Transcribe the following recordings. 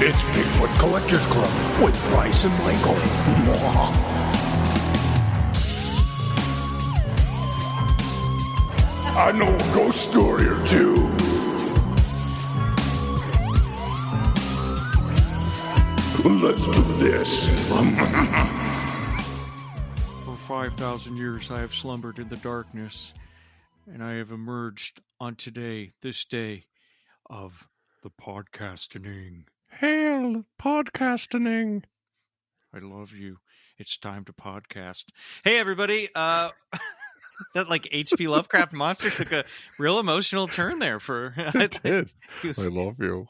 It's Bigfoot Collectors Club with Bryce and Michael. I know a ghost story or two. Let's do this. For 5,000 years I have slumbered in the darkness, and I have emerged on this day of the podcasting. Hail, podcasting. I love you. It's time to podcast. Hey, everybody. That like H.P. Lovecraft monster took a real emotional turn there for It did. I love you.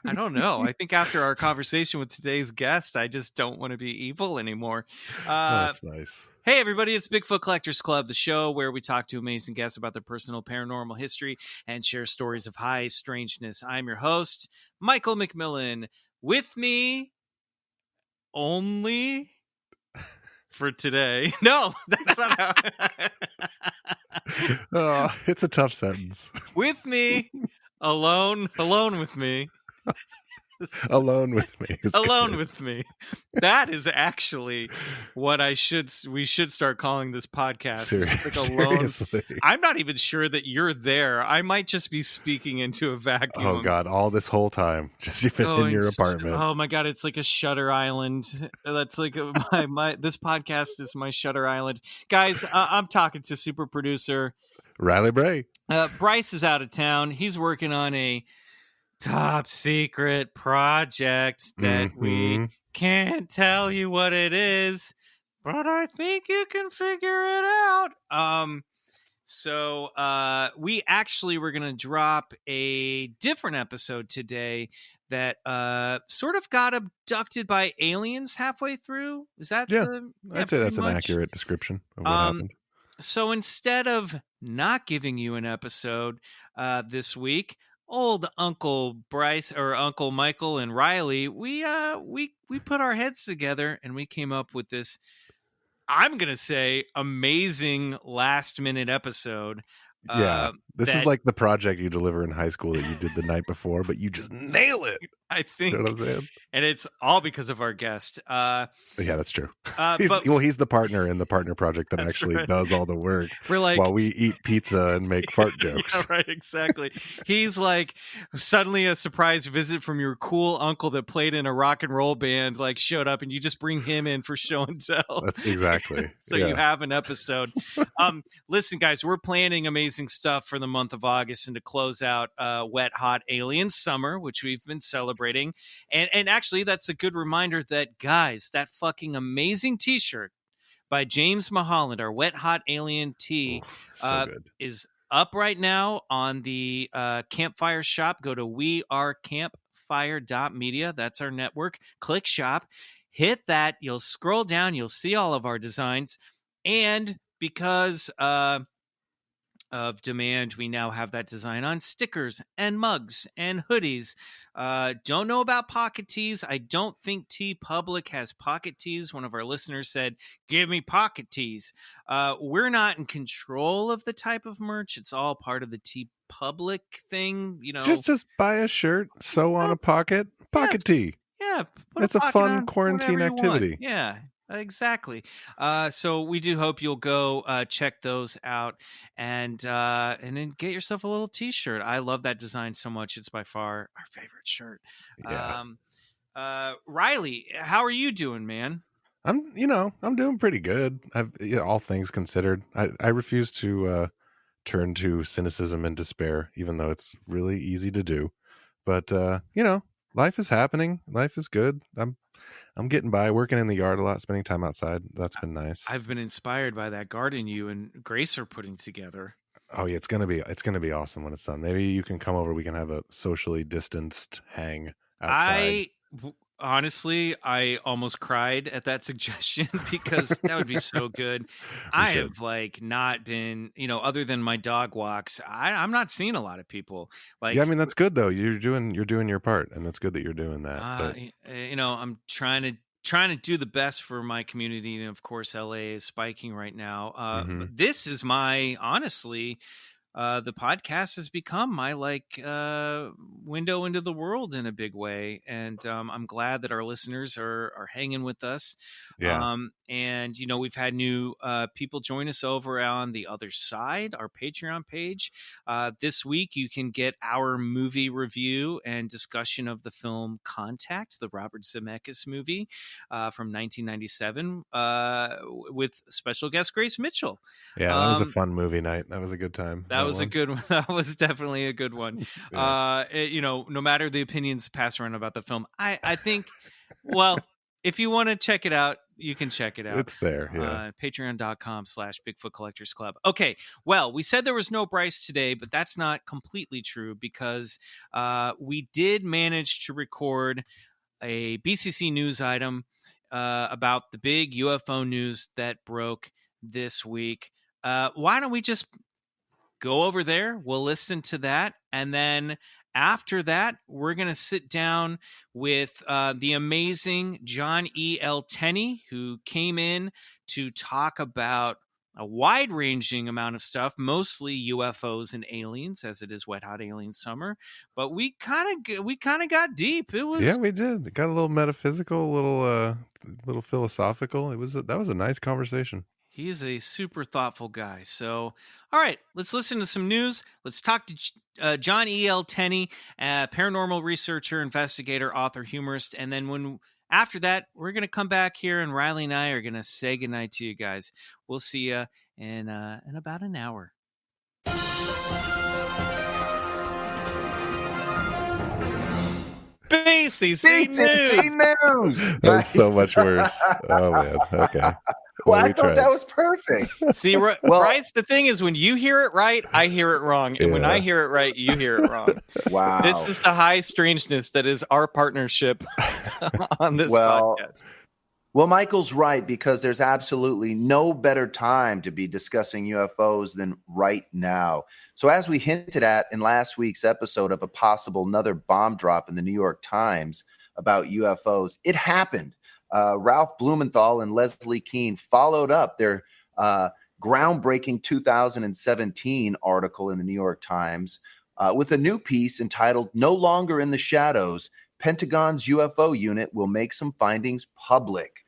I don't know. I think after our conversation with today's guest, I just don't want to be evil anymore. That's nice. Hey, everybody, it's Bigfoot Collectors Club, the show where we talk to amazing guests about their personal paranormal history and share stories of high strangeness. I'm your host, Michael McMillan. With me only for today. No, that's not how. It's a tough sentence. With me, alone with me. Alone with me. Alone with me. That is actually what we should start calling this podcast. Like alone. Seriously. I'm not even sure that you're there. I might just be speaking into a vacuum. Oh God, all this whole time. Just even in your apartment. Oh my God, it's like a Shutter Island. That's like my this podcast is my Shutter Island. Guys, I'm talking to super producer Riley Bray. Bryce is out of town. He's working on a top secret project that we can't tell you what it is, but I think you can figure it out. So we actually were going to drop a different episode today that sort of got abducted by aliens halfway through. Is that I'd say that's an accurate description of what happened. So instead of not giving you an episode this week, old Uncle Bryce or Uncle Michael and Riley, we put our heads together and we came up with this, I'm gonna say, amazing last minute episode. This is like the project you deliver in high school that you did the night before, but you just nail it. I think, you know what I'm saying? And it's all because of our guest. Yeah, that's true. He's the partner in the partner project that actually does all the work. We're like, while we eat pizza and make fart jokes. Yeah, right, exactly. He's like suddenly a surprise visit from your cool uncle that played in a rock and roll band, like showed up, and you just bring him in for show and tell. That's exactly. So you have an episode. Listen, guys, we're planning amazing stuff for the month of August and to close out Wet Hot Alien Summer, which we've been celebrating. And actually, that's a good reminder that, guys, that fucking amazing t-shirt by James Mulholland, our Wet Hot Alien tee, is up right now on the Campfire shop. Go to wearecampfire.media. That's our network. Click shop. Hit that. You'll scroll down. You'll see all of our designs. And because of demand, we now have that design on stickers and mugs and hoodies. Don't know about pocket tees. I don't think Tee Public has pocket tees. One of our listeners said, give me pocket tees. We're not in control of the type of merch. It's all part of the Tee Public thing. You know, just buy a shirt, sew on a pocket tee. Yeah, it's a fun quarantine activity. Yeah. Exactly. So we do hope you'll go check those out and then get yourself a little t-shirt. I love that design so much. It's by far our favorite shirt. Yeah. Riley, how are you doing, man? I'm doing pretty good. All things considered, I refuse to turn to cynicism and despair, even though it's really easy to do. But life is happening. Life is good. I'm getting by, working in the yard a lot, spending time outside. That's been nice. I've been inspired by that garden you and Grace are putting together. Oh yeah, it's gonna be awesome when it's done. Maybe you can come over. We can have a socially distanced hang outside. Honestly, I almost cried at that suggestion because that would be so good. I have not been, other than my dog walks, I'm not seeing a lot of people. Yeah, I mean that's good though. You're doing your part, and that's good that you're doing that. I'm trying to do the best for my community, and of course, LA is spiking right now. This is my honestly the podcast has become my window into the world in a big way, and I'm glad that our listeners are hanging with us. Yeah. And we've had new people join us over on the other side, our Patreon page. This week you can get our movie review and discussion of the film Contact, the Robert Zemeckis movie from 1997, with special guest Grace Mitchell. Yeah, that was a fun movie night. That was a good time. That was a good one. That was definitely a good one. Yeah. No matter the opinions passed around about the film, I think, well, if you want to check it out, you can check it out. It's there. Yeah. Patreon.com/BigfootCollectorsClub. Okay. Well, we said there was no Bryce today, but that's not completely true because we did manage to record a BCC news item about the big UFO news that broke this week. Why don't we just go over there? We'll listen to that. And then after that, we're going to sit down with the amazing John E. L. Tenney, who came in to talk about a wide-ranging amount of stuff, mostly UFOs and aliens, as it is wet hot alien summer. But we kind of got deep. It was we did. It got a little metaphysical, a little philosophical. That was a nice conversation. He's a super thoughtful guy. So, all right, let's listen to some news. Let's talk to John E. L. Tenney, paranormal researcher, investigator, author, humorist. And then after that, we're going to come back here, and Riley and I are going to say goodnight to you guys. We'll see you in about an hour. BCC News. That's so much worse. Oh, man. Okay. Well, I thought that was perfect. See, Bryce, the thing is, when you hear it right, I hear it wrong. And when I hear it right, you hear it wrong. Wow. This is the high strangeness that is our partnership on this podcast. Well, Michael's right, because there's absolutely no better time to be discussing UFOs than right now. So as we hinted at in last week's episode of a possible another bomb drop in the New York Times about UFOs, it happened. Ralph Blumenthal and Leslie Kean followed up their groundbreaking 2017 article in the New York Times with a new piece entitled "No Longer in the Shadows, Pentagon's UFO Unit Will Make Some Findings Public."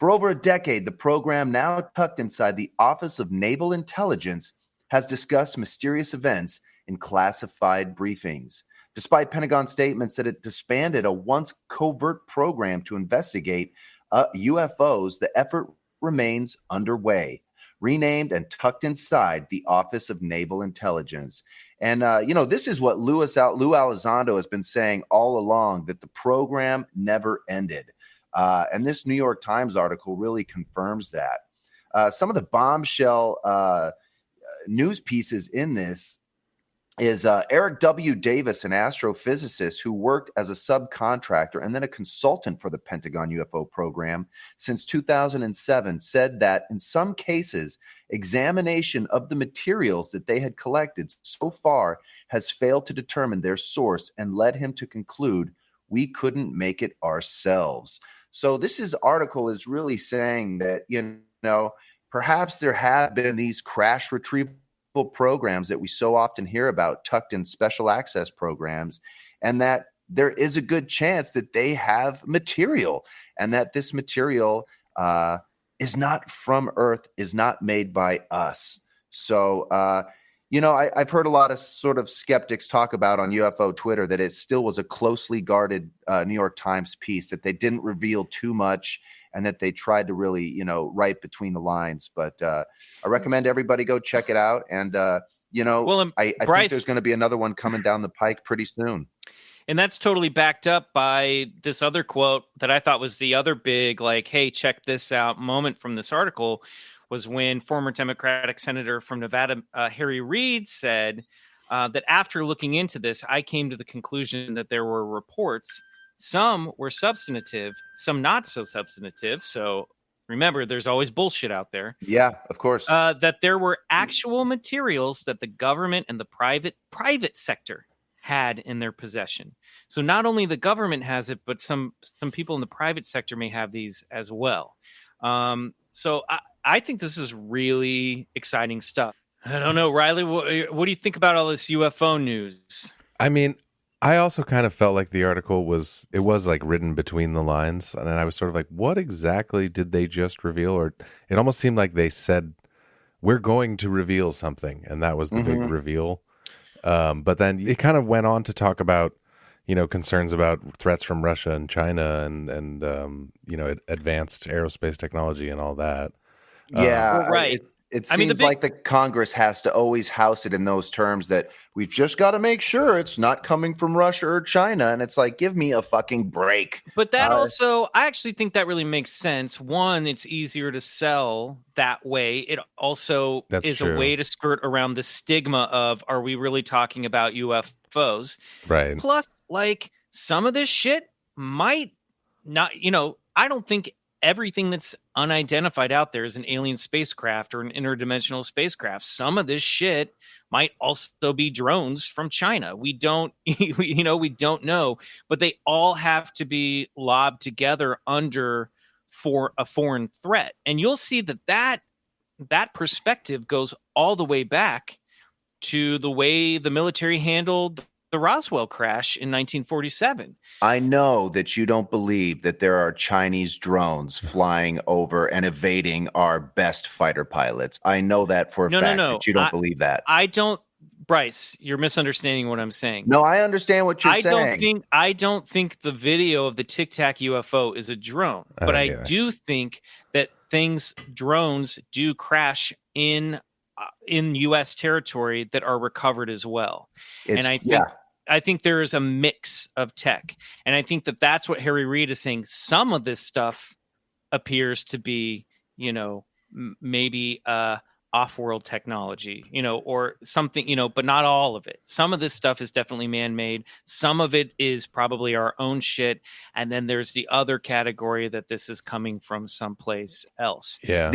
For over a decade, the program, now tucked inside the Office of Naval Intelligence, has discussed mysterious events in classified briefings. Despite Pentagon statements that it disbanded a once covert program to investigate UFOs, the effort remains underway, renamed and tucked inside the Office of Naval Intelligence. And, this is what Lou Elizondo has been saying all along, that the program never ended. And this New York Times article really confirms that. Some of the bombshell news pieces in this is Eric W. Davis, an astrophysicist who worked as a subcontractor and then a consultant for the Pentagon UFO program since 2007, said that in some cases, examination of the materials that they had collected so far has failed to determine their source and led him to conclude we couldn't make it ourselves. So this article is really saying that, perhaps there have been these crash retrieval programs that we so often hear about, tucked in special access programs, and that there is a good chance that they have material, and that this material is not from Earth, is not made by us. So, I've heard a lot of sort of skeptics talk about on UFO Twitter that it still was a closely guarded New York Times piece, that they didn't reveal too much, and that they tried to really, write between the lines. But I recommend everybody go check it out. And, I think there's going to be another one coming down the pike pretty soon. And that's totally backed up by this other quote that I thought was the other big, hey, check this out moment from this article, was when former Democratic Senator from Nevada, Harry Reid, said that after looking into this, I came to the conclusion that there were reports. Some were substantive, some not so substantive. So remember, there's always bullshit out there. Yeah, of course. That there were actual materials that the government and the private sector had in their possession. So not only the government has it, but some people in the private sector may have these as well. So I think this is really exciting stuff. I don't know, Riley. What do you think about all this UFO news? I mean, I also kind of felt like the article was like written between the lines, and then I was sort of like, what exactly did they just reveal? Or it almost seemed like they said, we're going to reveal something, and that was the big reveal. But then it kind of went on to talk about, concerns about threats from Russia and China and advanced aerospace technology and all that. Yeah, well, right. It seems like the Congress has to always house it in those terms that we've just got to make sure it's not coming from Russia or China. And it's like, give me a fucking break. But that also, I actually think that really makes sense. One, it's easier to sell that way. It also is true. A way to skirt around the stigma of, are we really talking about UFOs? Right. Plus, like, some of this shit might not, I don't think everything that's unidentified out there is an alien spacecraft or an interdimensional spacecraft. Some of this shit might also be drones from China. We don't, we don't know, but they all have to be lobbed together for a foreign threat. And you'll see that perspective goes all the way back to the way the military handled the Roswell crash in 1947. I know that you don't believe that there are Chinese drones flying over and evading our best fighter pilots. I know that for a fact that you don't believe that. I don't, Bryce, you're misunderstanding what I'm saying. No, I understand what you're saying. I don't think the video of the Tic Tac UFO is a drone, but I do think that drones do crash in U.S. territory that are recovered as well. I think there is a mix of tech. And I think that that's what Harry Reid is saying. Some of this stuff appears to be, maybe off-world technology, or something, but not all of it. Some of this stuff is definitely man-made. Some of it is probably our own shit. And then there's the other category that this is coming from someplace else. Yeah.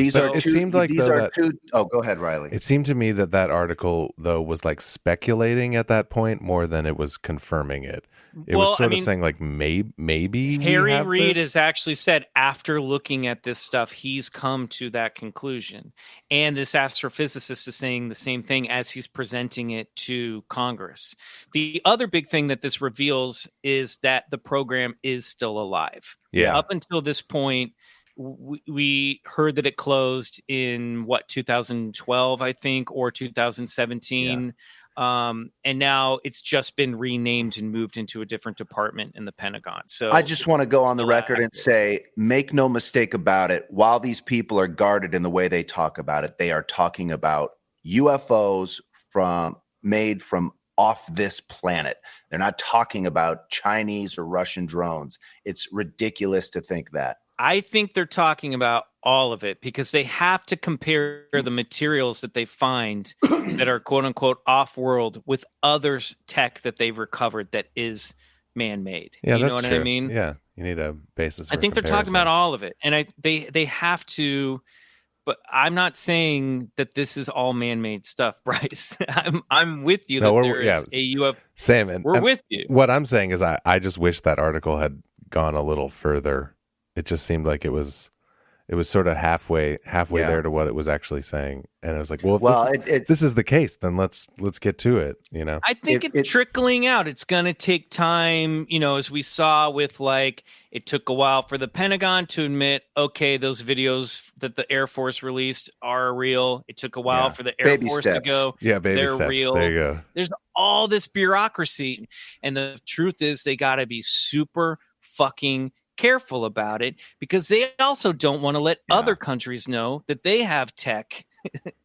Oh, go ahead, Riley. It seemed to me that article, though, was like speculating at that point more than it was confirming it. It was sort of saying like maybe Harry Reid has actually said after looking at this stuff, he's come to that conclusion. And this astrophysicist is saying the same thing as he's presenting it to Congress. The other big thing that this reveals is that the program is still alive. Yeah. Up until this point, we heard that it closed in 2012, I think, or 2017. Yeah. And now it's just been renamed and moved into a different department in the Pentagon. So I just want to go on the record and say, make no mistake about it. While these people are guarded in the way they talk about it, they are talking about UFOs made from off this planet. They're not talking about Chinese or Russian drones. It's ridiculous to think that. I think they're talking about all of it because they have to compare the materials that they find that are quote unquote off world with other tech that they've recovered that is man-made. Yeah, you that's know what true. I mean? Yeah. You need a basis. I think they're talking about all of it. And they have to, but I'm not saying that this is all man-made stuff, Bryce. I'm with you that there is a UFO. Same. And with you. What I'm saying is I just wish that article had gone a little further. It just seemed like it was sort of halfway there to what it was actually saying, and I was like, well, if this is the case, then let's get to it. I think it's trickling out. It's going to take time, as we saw with it took a while for the Pentagon to admit, okay, those videos that the Air Force released are real. It took a while for the Air Force to go, they're real. There you go. There's all this bureaucracy, and the truth is they got to be super fucking careful about it because they also don't want to let other countries know that they have tech.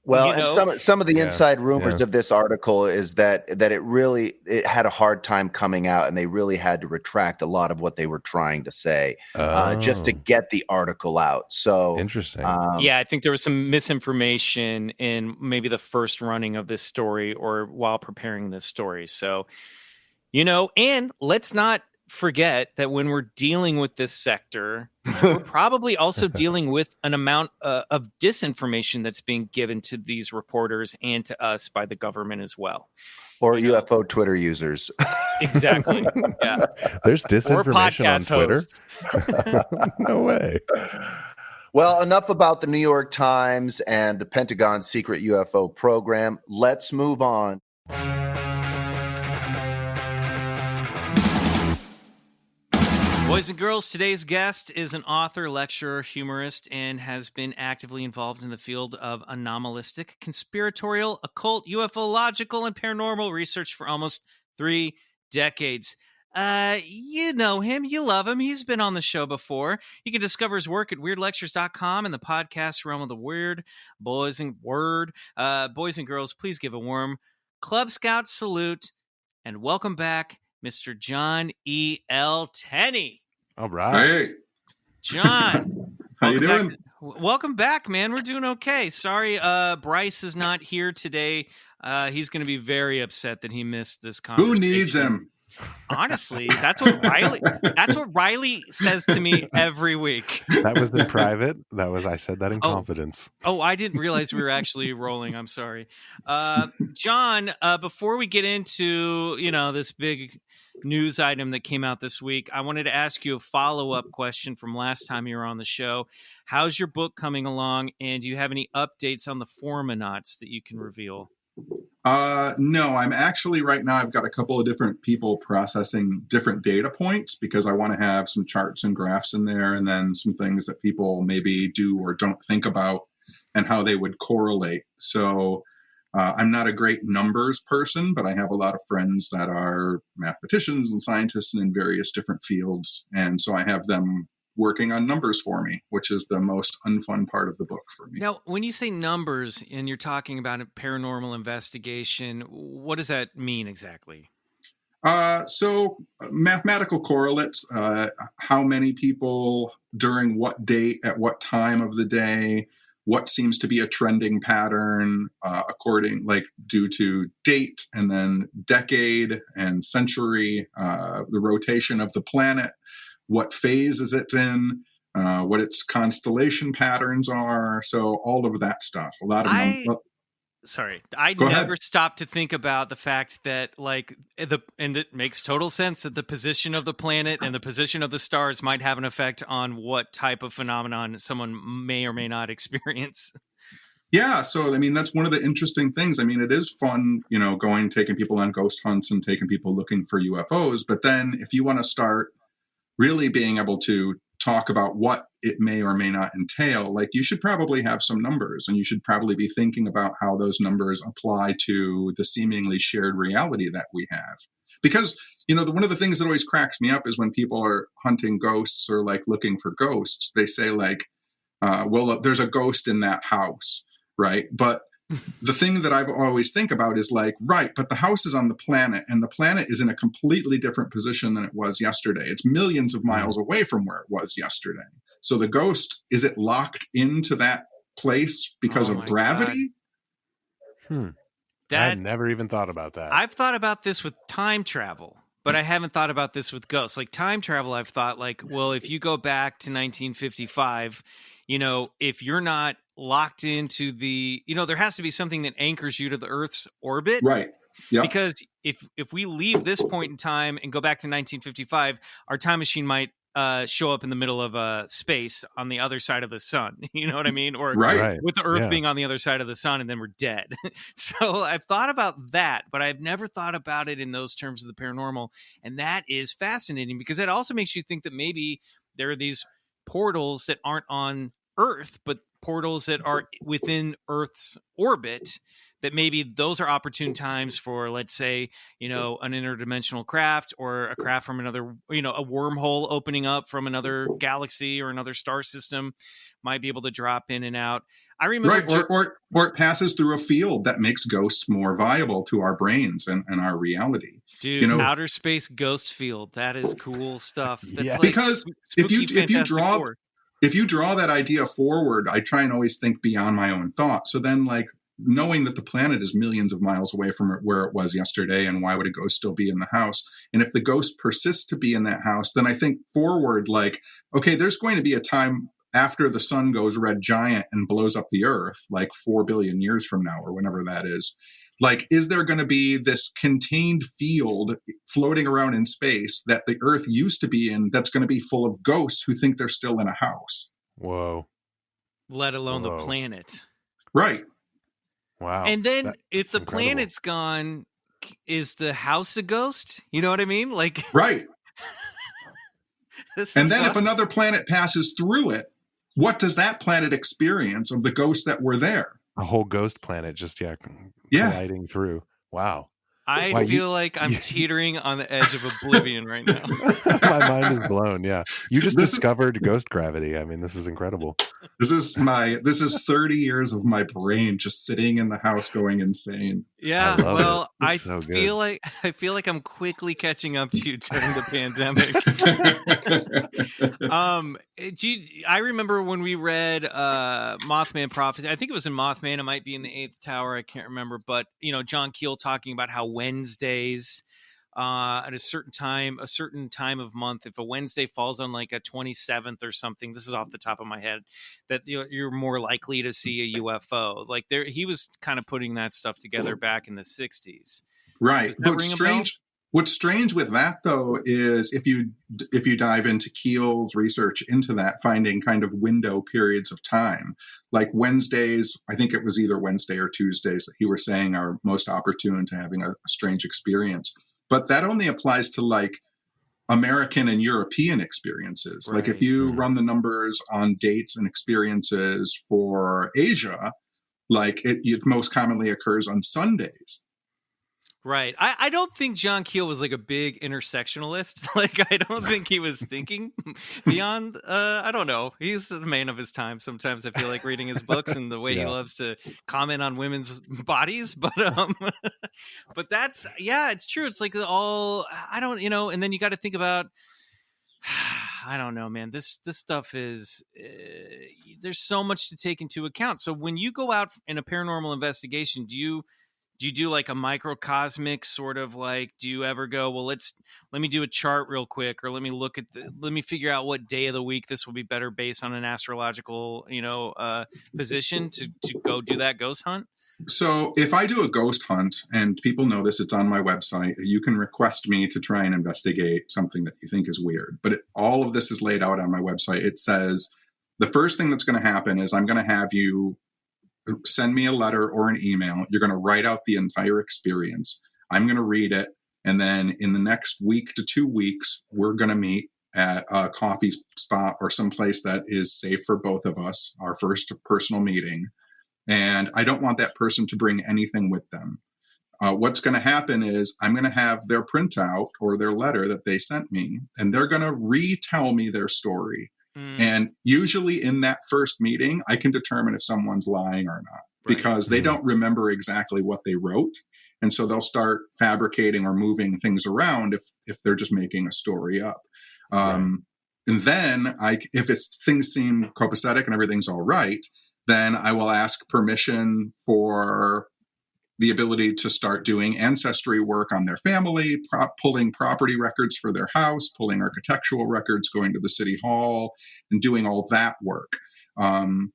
Well, and some of the inside rumors of this article is that it had a hard time coming out, and they really had to retract a lot of what they were trying to say just to get the article out. So interesting. I think there was some misinformation in maybe the first running of this story or while preparing this story. So, and let's not forget that when we're dealing with this sector, we're probably also dealing with an amount of disinformation that's being given to these reporters and to us by the government as well. Or UFO Twitter users. Exactly. Yeah. There's disinformation on Twitter. No way. Well, enough about the New York Times and the Pentagon's secret UFO program. Let's move on. Boys and girls, today's guest is an author, lecturer, humorist, and has been actively involved in the field of anomalistic, conspiratorial, occult, ufological, and paranormal research for almost 3 decades. You know him, you love him. He's been on the show before. You can discover his work at weirdlectures.com and the podcast realm of the weird. Boys and girls, please give a warm Club Scout salute and welcome back Mr. John E. L. Tenney. All right. Hey, John. how you doing? Welcome back, man. We're doing okay. Sorry, Bryce is not here today. He's going to be very upset that he missed this conversation. Who needs him? Honestly, that's what Riley says to me every week. That was in private. I said that in confidence. Oh, I didn't realize we were actually rolling. I'm sorry. John, before we get into, this big news item that came out this week, I wanted to ask you a follow-up question from last time you were on the show. How's your book coming along, and do you have any updates on the Formanauts that you can reveal? No, I'm actually right now, I've got a couple of different people processing different data points because I want to have some charts and graphs in there and then some things that people maybe do or don't think about and how they would correlate. So I'm not a great numbers person, but I have a lot of friends that are mathematicians and scientists and in various different fields. And so I have them working on numbers for me, which is the most unfun part of the book for me. Now, when you say numbers and you're talking about a paranormal investigation, what does that mean exactly? So mathematical correlates, how many people during what date, at what time of the day, what seems to be a trending pattern, due to date and then decade and century, the rotation of the planet. What phase is it in, what its constellation patterns are. So all of that stuff. A lot of I never stopped to think about the fact that and it makes total sense that the position of the planet and the position of the stars might have an effect on what type of phenomenon someone may or may not experience. Yeah. So, that's one of the interesting things. It is fun, taking people on ghost hunts and taking people looking for UFOs. But then if you want to start really being able to talk about what it may or may not entail, you should probably have some numbers and you should probably be thinking about how those numbers apply to the seemingly shared reality that we have. Because, one of the things that always cracks me up is when people are hunting ghosts or looking for ghosts, they say there's a ghost in that house, right? But the thing that I always think about is but the house is on the planet and the planet is in a completely different position than it was yesterday. It's millions of miles away from where it was yesterday. So the ghost, is it locked into that place because of gravity? I had never even thought about that. I've thought about this with time travel, but I haven't thought about this with ghosts. Time travel, I've thought if you go back to 1955, if you're not locked into there has to be something that anchors you to the Earth's orbit. Right. Yep. Because if we leave this point in time and go back to 1955, our time machine might show up in the middle of space on the other side of the sun. You know what I mean? Or with the Earth being on the other side of the sun and then we're dead. So I've thought about that, but I've never thought about it in those terms of the paranormal. And that is fascinating because that also makes you think that maybe there are these portals that aren't on Earth, but portals that are within Earth's orbit, that maybe those are opportune times for, let's say, an interdimensional craft or a craft from another, a wormhole opening up from another galaxy or another star system might be able to drop in and out. I remember, or it passes through a field that makes ghosts more viable to our brains and our reality. Dude, outer space ghost field, that is cool stuff. That's because if you draw that idea forward, I try and always think beyond my own thought. So then knowing that the planet is millions of miles away from where it was yesterday, and why would a ghost still be in the house? And if the ghost persists to be in that house, then I think forward, okay, there's going to be a time after the sun goes red giant and blows up the Earth, 4 billion years from now, or whenever that is. Is there going to be this contained field floating around in space that the Earth used to be in that's going to be full of ghosts who think they're still in a house? Whoa. let alone Whoa. the planet. Right. Wow. And then if that's the incredible. planet's gone, is the house a ghost? You know what I mean? Like, Right. this And is then if fun. another planet passes through it, what does that planet experience of the ghosts that were there? A whole ghost planet just Yeah. colliding through. Wow. I Wow, feel like I'm teetering on the edge of oblivion right now. My mind is blown. Yeah. You just This is- discovered ghost gravity. I mean, this is incredible. This is 30 years of my brain just sitting in the house going insane. Yeah, I love it. well, I It's so good. feel like I'm quickly catching up to you during the pandemic. I remember when we read Mothman Prophecy. I think it was in Mothman. It might be in the Eighth Tower. I can't remember. But John Keel talking about how Wednesdays, at a certain time of month, if a Wednesday falls on like a 27th or something, this is off the top of my head, that you're more likely to see a UFO. Like he was kind of putting that stuff together back in the 60s. Right. But what's strange with that though is if you dive into Keel's research into that, finding kind of window periods of time, like Wednesdays, I think it was either Wednesday or Tuesdays that he was saying are most opportune to having a strange experience. But that only applies to like American and European experiences. Right. Like if you run the numbers on dates and experiences for Asia, like it most commonly occurs on Sundays. Right. I don't think John Keel was like a big intersectionalist. Like, I don't think he was thinking beyond, I don't know. He's a man of his time. Sometimes I feel like reading his books and the way he loves to comment on women's bodies. But but that's, it's true. It's like I don't, and then you got to think about, I don't know, man. This stuff is, there's so much to take into account. So when you go out in a paranormal investigation, do you do like a microcosmic sort of like, do you ever go, well, let me do a chart real quick, or let me figure out what day of the week this will be better based on an astrological, position to go do that ghost hunt? So if I do a ghost hunt, and people know this, it's on my website, you can request me to try and investigate something that you think is weird. But all of this is laid out on my website. It says the first thing that's going to happen is I'm going to have you send me a letter or an email. You're going to write out the entire experience. I'm going to read it. And then in the next week to 2 weeks, we're going to meet at a coffee spot or someplace that is safe for both of us, our first personal meeting. And I don't want that person to bring anything with them. What's going to happen is I'm going to have their printout or their letter that they sent me, and they're going to retell me their story. And usually in that first meeting, I can determine if someone's lying or not, because they don't remember exactly what they wrote. And so they'll start fabricating or moving things around if they're just making a story up. And then if things seem copacetic and everything's all right, then I will ask permission for the ability to start doing ancestry work on their family, pulling property records for their house, pulling architectural records, going to the city hall, and doing all that work. And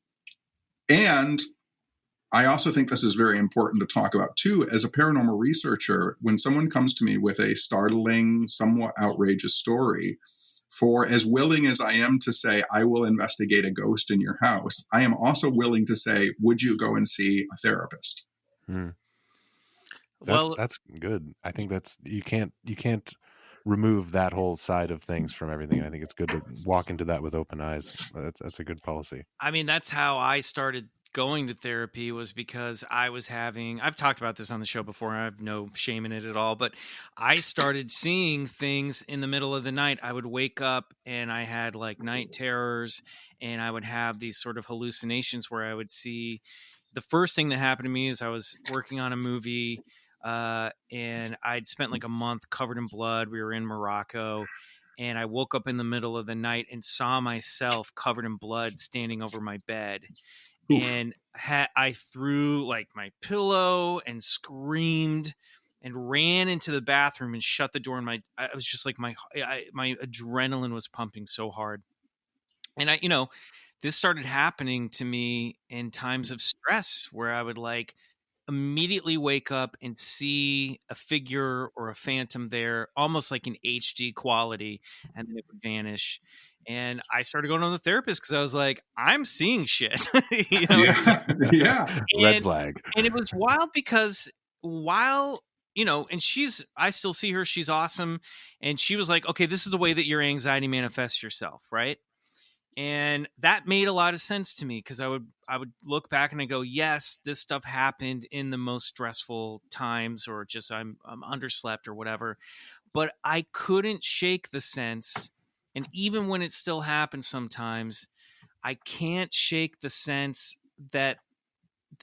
I also think this is very important to talk about, too. As a paranormal researcher, when someone comes to me with a startling, somewhat outrageous story, for as willing as I am to say, I will investigate a ghost in your house, I am also willing to say, would you go and see a therapist? That's good. I think you can't remove that whole side of things from everything. I think it's good to walk into that with open eyes. That's a good policy. I mean, that's how I started going to therapy, was because I've talked about this on the show before. I have no shame in it at all, but I started seeing things in the middle of the night. I would wake up and I had like night terrors, and I would have these sort of hallucinations where I would see. The first thing that happened to me is I was working on a movie, and I'd spent like a month covered in blood. We were in Morocco, and I woke up in the middle of the night and saw myself covered in blood standing over my bed. Oof. And I threw like my pillow and screamed and ran into the bathroom and shut the door. And I was just like, my adrenaline was pumping so hard. And this started happening to me in times of stress, where I would like immediately wake up and see a figure or a phantom there, almost like an HD quality, and then it would vanish. And I started going to the therapist because I was like, I'm seeing shit. You know? Yeah. Yeah. Red flag. And it was wild because while, you know, and I still see her, she's awesome. And she was like, okay, this is the way that your anxiety manifests yourself, right? And that made a lot of sense to me because I would look back and I go, yes, this stuff happened in the most stressful times, or just I'm underslept or whatever. But I couldn't shake the sense, and even when it still happens sometimes, I can't shake the sense that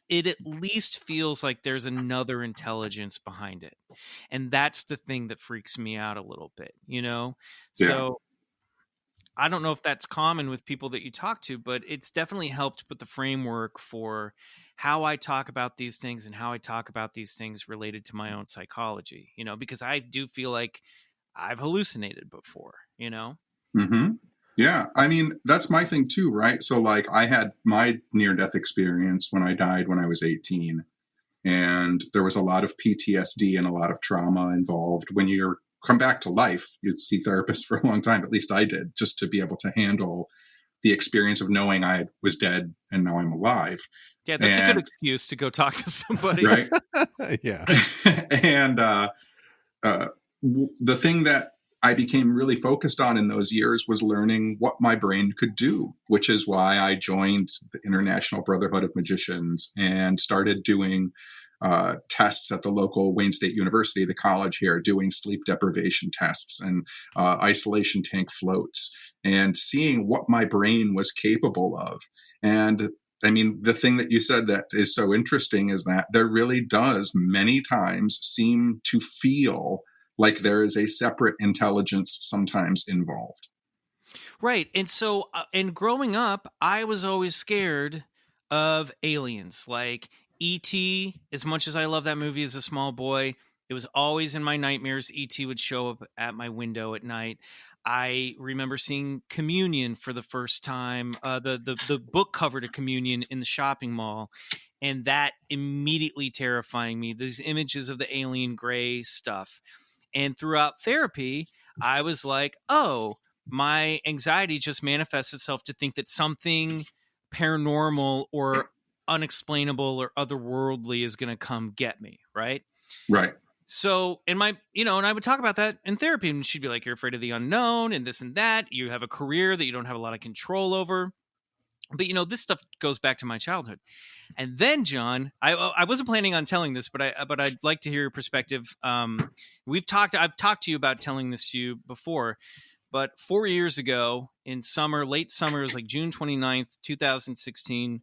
it at least feels like there's another intelligence behind it. And that's the thing that freaks me out a little bit, you know? Yeah. So I don't know if that's common with people that you talk to, but it's definitely helped put the framework for how I talk about these things and how I talk about these things related to my own psychology, you know, because I do feel like I've hallucinated before, you know? Mm-hmm. Yeah. I mean, that's my thing too, right? So like I had my near-death experience when I died when I was 18. And there was a lot of PTSD and a lot of trauma involved. When you're come back to life, you see therapists for a long time, at least I did, just to be able to handle the experience of knowing I was dead and now I'm alive. Yeah, that's a good excuse to go talk to somebody. Right? Yeah. And the thing that I became really focused on in those years was learning what my brain could do, which is why I joined the International Brotherhood of Magicians and started doing tests at the local Wayne State University, the college here, doing sleep deprivation tests and isolation tank floats and seeing what my brain was capable of. And I mean, the thing that you said that is so interesting is that there really does many times seem to feel like there is a separate intelligence sometimes involved. Right. And so, and growing up, I was always scared of aliens. Like E.T., as much as I love that movie as a small boy, it was always in my nightmares. E.T. would show up at my window at night. I remember seeing Communion for the first time, the book cover to Communion in the shopping mall. And that immediately terrifying me. These images of the alien gray stuff. And throughout therapy, I was like, oh, my anxiety just manifests itself to think that something paranormal or unexplainable or otherworldly is going to come get me. Right. Right. So, and I would talk about that in therapy, and she'd be like, you're afraid of the unknown and this and that. You have a career that you don't have a lot of control over. But, this stuff goes back to my childhood. And then, John, I wasn't planning on telling this, but I'd like to hear your perspective. I've talked to you about telling this to you before, but 4 years ago in late summer, it was like June 29th, 2016,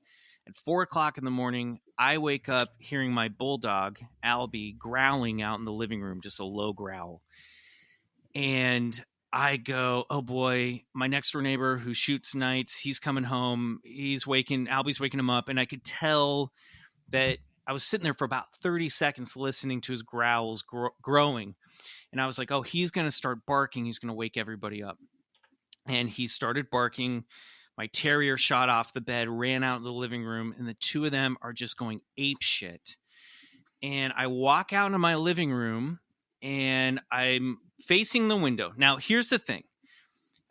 at 4:00 in the morning, I wake up hearing my bulldog, Albie, growling out in the living room, just a low growl. And I go, oh boy, my next door neighbor who shoots nights, he's coming home. Albie's waking him up. And I could tell that I was sitting there for about 30 seconds listening to his growls growing. And I was like, oh, he's going to start barking. He's going to wake everybody up. And he started barking. My terrier shot off the bed, ran out in the living room, and the two of them are just going ape shit. And I walk out into my living room, and I'm facing the window. Now, here's the thing.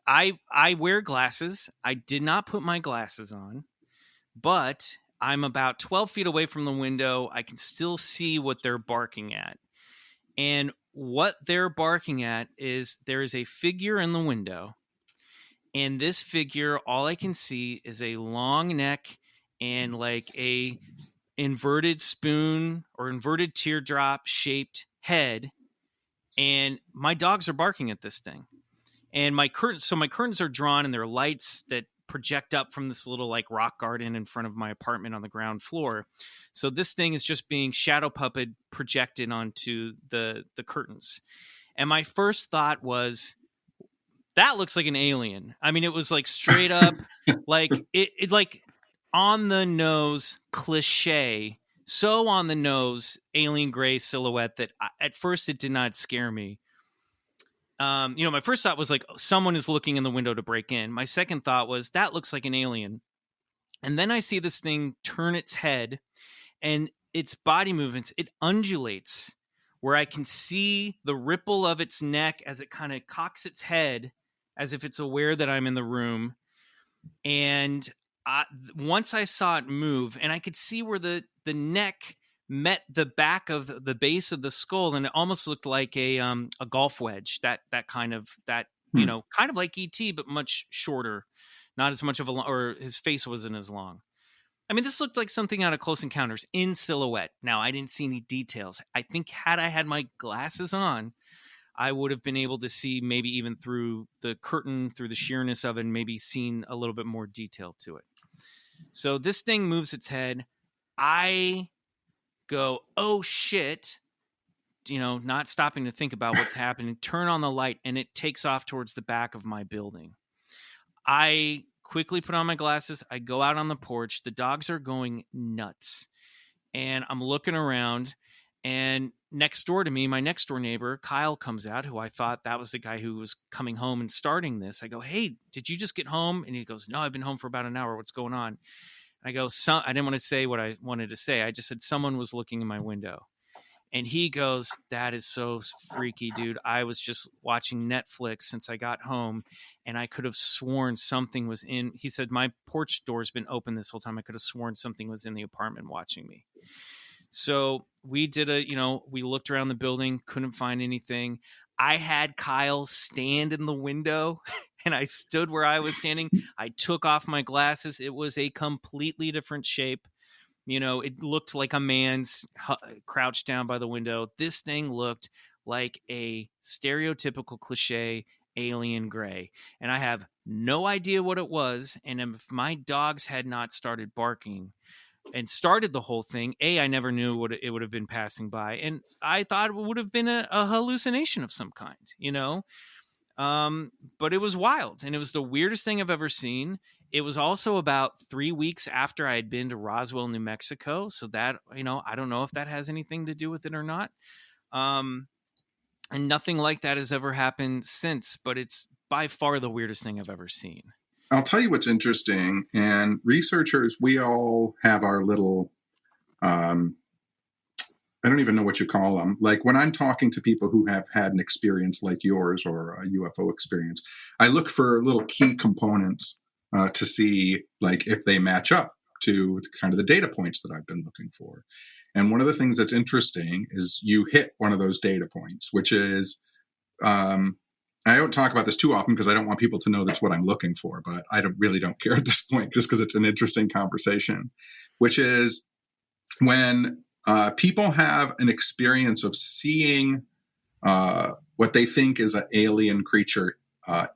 I wear glasses. I did not put my glasses on, but I'm about 12 feet away from the window. I can still see what they're barking at. And what they're barking at is there is a figure in the window. And this figure, all I can see is a long neck and like a inverted spoon or inverted teardrop shaped head. And my dogs are barking at this thing. And my curtains are drawn, and there are lights that project up from this little like rock garden in front of my apartment on the ground floor. So this thing is just being shadow puppet projected onto the curtains. And my first thought was, that looks like an alien. I mean, it was like straight up, like it like on the nose cliche. So on the nose, alien gray silhouette that at first it did not scare me. My first thought was like, someone is looking in the window to break in. My second thought was, that looks like an alien. And then I see this thing turn its head, and its body movements, it undulates, where I can see the ripple of its neck as it kind of cocks its head as if it's aware that I'm in the room. And once I saw it move, and I could see where the neck met the back of the base of the skull, and it almost looked like a golf wedge. That kind of you know, kind of like ET, but much shorter, not as much of or his face wasn't as long. I mean, this looked like something out of Close Encounters in silhouette. Now, I didn't see any details. I think had I had my glasses on, I would have been able to see maybe even through the curtain, through the sheerness of it, and maybe seen a little bit more detail to it. So this thing moves its head. I go, oh shit, you know, not stopping to think about what's happening, turn on the light, and it takes off towards the back of my building. I quickly put on my glasses. I go out on the porch. The dogs are going nuts. And I'm looking around, and next door to me, my next door neighbor, Kyle, comes out, who I thought that was the guy who was coming home and starting this. I go, hey, did you just get home? And he goes, no, I've been home for about an hour. What's going on? I go, I didn't want to say what I wanted to say. I just said someone was looking in my window. And he goes, that is so freaky, dude. I was just watching Netflix since I got home, and I could have sworn something was in. He said, my porch door's been open this whole time. I could have sworn something was in the apartment watching me. So we did we looked around the building, couldn't find anything. I had Kyle stand in the window, and I stood where I was standing. I took off my glasses. It was a completely different shape. You know, it looked like a man's crouched down by the window. This thing looked like a stereotypical cliche alien gray. And I have no idea what it was. And if my dogs had not started barking and started the whole thing, I never knew what it would have been passing by. And I thought it would have been a hallucination of some kind, you know? But it was wild, and it was the weirdest thing I've ever seen. It was also about 3 weeks after I had been to Roswell, New Mexico. So that, you know, I don't know if that has anything to do with it or not. And nothing like that has ever happened since, but it's by far the weirdest thing I've ever seen. I'll tell you what's interesting. And researchers, we all have our little, I don't even know what you call them. Like when I'm talking to people who have had an experience like yours or a UFO experience, I look for little key components to see like if they match up to kind of the data points that I've been looking for. And one of the things that's interesting is you hit one of those data points, which is, I don't talk about this too often because I don't want people to know that's what I'm looking for, but I really don't care at this point just because it's an interesting conversation, which is when people have an experience of seeing what they think is an alien creature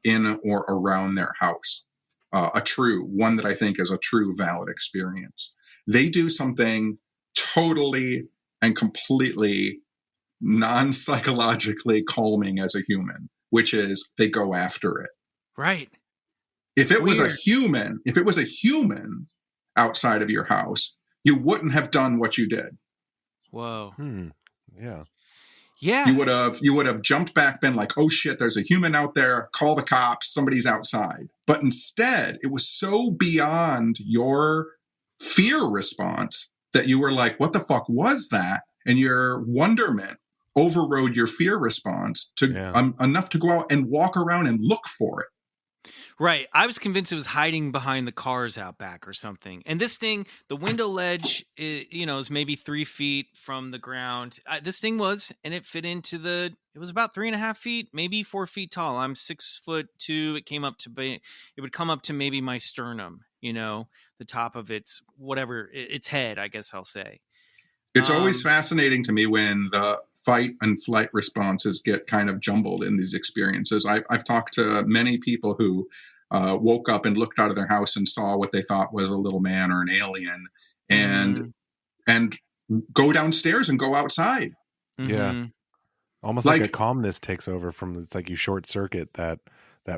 in or around their house, one that I think is a true valid experience. They do something totally and completely non-psychologically calming as a human, which is they go after it. Right. If it was a human outside of your house, you wouldn't have done what you did. Whoa. Yeah. Yeah. You would have jumped back, been like, oh shit, there's a human out there, call the cops, somebody's outside. But instead, it was so beyond your fear response that you were like, what the fuck was that? And your wonderment overrode your fear response to enough to go out and walk around and look for it. Right. I was convinced it was hiding behind the cars out back or something. And this thing, the window ledge, is maybe 3 feet from the ground. This thing was, and it fit into it was about 3.5 feet, maybe 4 feet tall. I'm 6'2". It would come up to maybe my sternum, the top of its head, I guess I'll say. It's always fascinating to me when the fight and flight responses get kind of jumbled in these experiences. I've talked to many people who woke up and looked out of their house and saw what they thought was a little man or an alien, and go downstairs and go outside. Yeah, almost like a calmness takes over from. It's like you short circuit that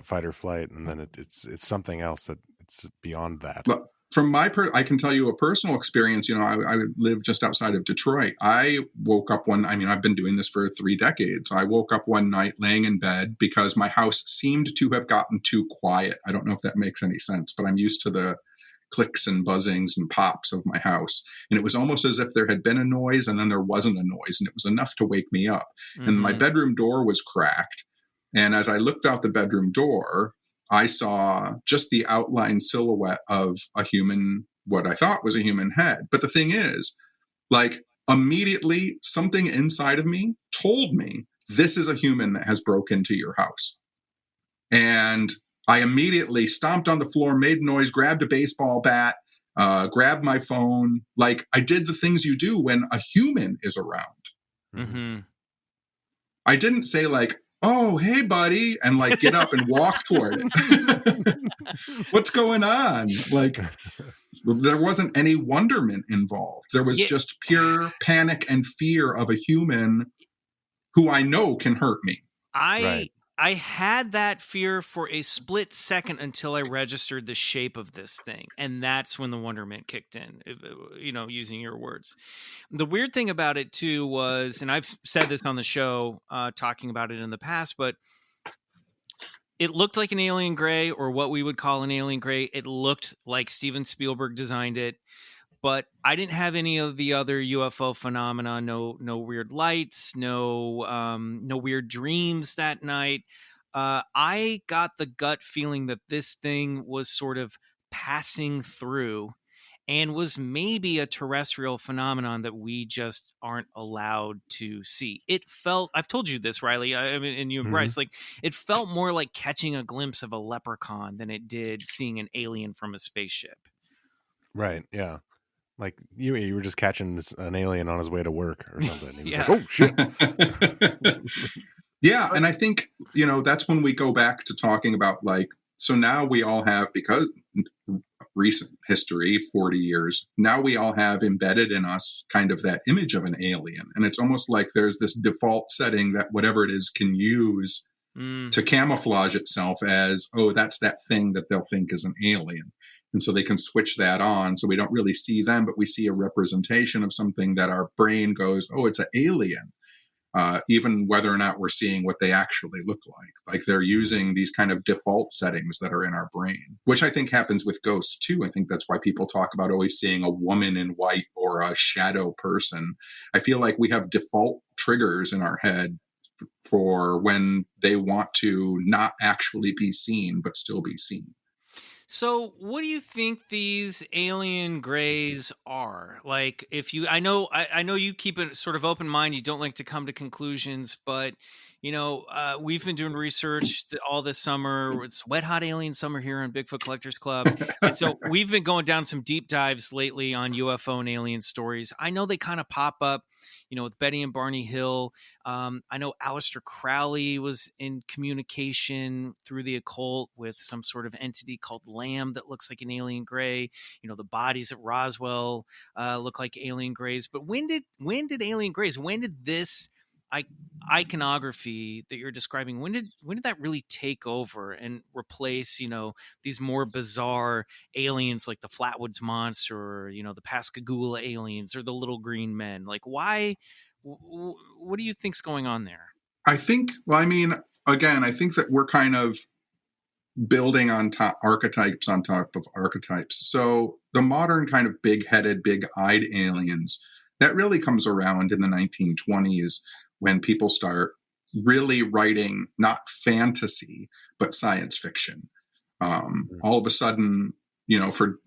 fight or flight, and then it's something else that it's beyond that. Look, from I can tell you a personal experience. I live just outside of Detroit. I woke up I've been doing this for 3 decades. I woke up one night laying in bed because my house seemed to have gotten too quiet. I don't know if that makes any sense, but I'm used to the clicks and buzzings and pops of my house. And it was almost as if there had been a noise and then there wasn't a noise, and it was enough to wake me up. Mm-hmm. And my bedroom door was cracked. And as I looked out the bedroom door, I saw just the outline silhouette of a human, what I thought was a human head. But the thing is, like, immediately something inside of me told me this is a human that has broken into your house. And I immediately stomped on the floor, made noise, grabbed a baseball bat, grabbed my phone. Like, I did the things you do when a human is around. Mm-hmm. I didn't say like, oh, hey, buddy, and like get up and walk toward it. What's going on? Like, there wasn't any wonderment involved. There was just pure panic and fear of a human who I know can hurt me. I had that fear for a split second until I registered the shape of this thing. And that's when the wonderment kicked in, you know, using your words. The weird thing about it, too, was, and I've said this on the show, talking about it in the past, but it looked like an alien gray, or what we would call an alien gray. It looked like Steven Spielberg designed it. But I didn't have any of the other UFO phenomena. No weird lights. No weird dreams that night. I got the gut feeling that this thing was sort of passing through, and was maybe a terrestrial phenomenon that we just aren't allowed to see. It felt, I've told you this, Riley, I mean, and you and Bryce, like, it felt more like catching a glimpse of a leprechaun than it did seeing an alien from a spaceship. Right. Yeah. Like you were just catching an alien on his way to work or something. He was Yeah. like, oh shit. Yeah. And I think, you know, that's when we go back to talking about, like, so now we all have, because recent history, 40 years, now we all have embedded in us kind of that image of an alien. And it's almost like there's this default setting that whatever it is can use to camouflage itself as, oh, that's that thing that they'll think is an alien. And so they can switch that on. So we don't really see them, but we see a representation of something that our brain goes, oh, it's an alien. Even whether or not we're seeing what they actually look like. Like, they're using these kind of default settings that are in our brain, which I think happens with ghosts too. I think that's why people talk about always seeing a woman in white or a shadow person. I feel like we have default triggers in our head for when they want to not actually be seen, but still be seen. So what do you think these alien grays are? Like, if you, I know you keep a sort of open mind. You don't like to come to conclusions, but, you know, we've been doing research all this summer. It's wet, hot alien summer here on Bigfoot Collectors Club. And so we've been going down some deep dives lately on UFO and alien stories. I know they kind of pop up, you know, with Betty and Barney Hill. I know Aleister Crowley was in communication through the occult with some sort of entity called Lamb that looks like an alien gray. You know, the bodies at Roswell look like alien grays. But when did alien grays? When did this iconography that you're describing? When did that really take over and replace, you know, these more bizarre aliens like the Flatwoods Monster, or, you know, the Pascagoula aliens, or the Little Green Men? Like, why? What do you think's going on there? I think, well, I mean, again, I think that we're kind of building on top archetypes on top of archetypes. So the modern kind of big-headed, big-eyed aliens, that really comes around in the 1920s when people start really writing not fantasy, but science fiction. All of a sudden, you know, for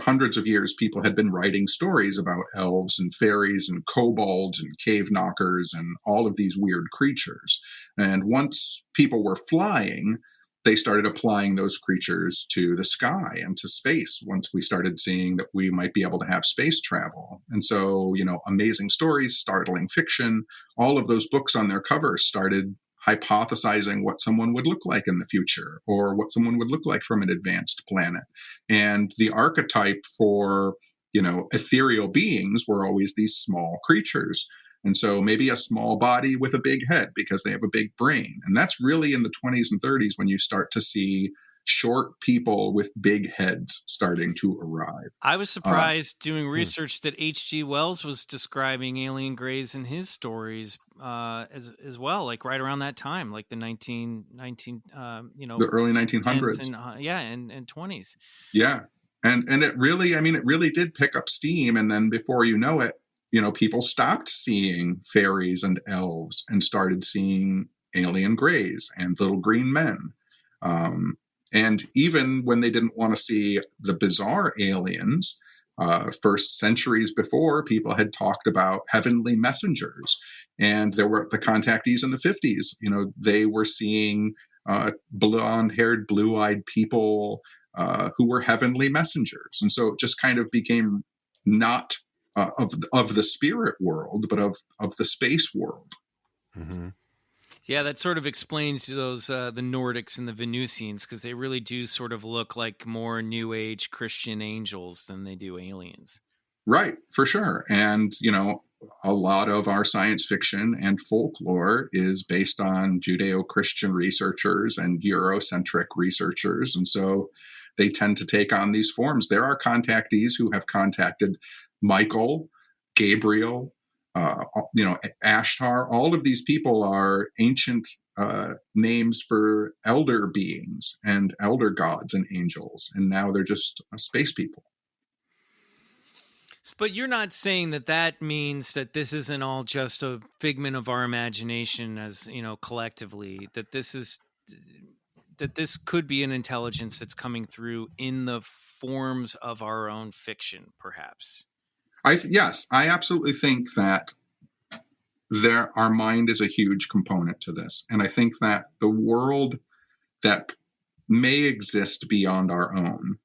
hundreds of years, people had been writing stories about elves and fairies and kobolds and cave knockers and all of these weird creatures. And once people were flying, they started applying those creatures to the sky and to space once we started seeing that we might be able to have space travel. And so, you know, amazing stories, startling fiction, all of those books on their covers started hypothesizing what someone would look like in the future, or what someone would look like from an advanced planet. And the archetype for, you know, ethereal beings were always these small creatures. And so maybe a small body with a big head because they have a big brain. And that's really in the 20s and 30s when you start to see short people with big heads starting to arrive. I was surprised doing research that H.G. Wells was describing alien grays in his stories as well, like right around that time, like the 19 you know, the early 1900s. And 20s. Yeah. And it really, I mean, it really did pick up steam. And then before you know it, you know, people stopped seeing fairies and elves and started seeing alien grays and little green men. And even when they didn't want to see the bizarre aliens, for centuries before, people had talked about heavenly messengers. And there were the contactees in the 50s. You know, they were seeing blonde-haired, blue-eyed people who were heavenly messengers. And so it just kind of became not of the spirit world, but of the space world. Mm-hmm. Yeah, that sort of explains those the Nordics and the Venusians, because they really do sort of look like more New Age Christian angels than they do aliens. Right, for sure. And, you know, a lot of our science fiction and folklore is based on Judeo-Christian researchers and Eurocentric researchers. And so they tend to take on these forms. There are contactees who have contacted Michael, Gabriel, you know, Ashtar. All of these people are ancient names for elder beings and elder gods and angels. And now they're just space people. But you're not saying that that means that this isn't all just a figment of our imagination, as you know, collectively, that this could be an intelligence that's coming through in the forms of our own fiction, perhaps. Yes, I absolutely think that our mind is a huge component to this. And I think that the world that may exist beyond our own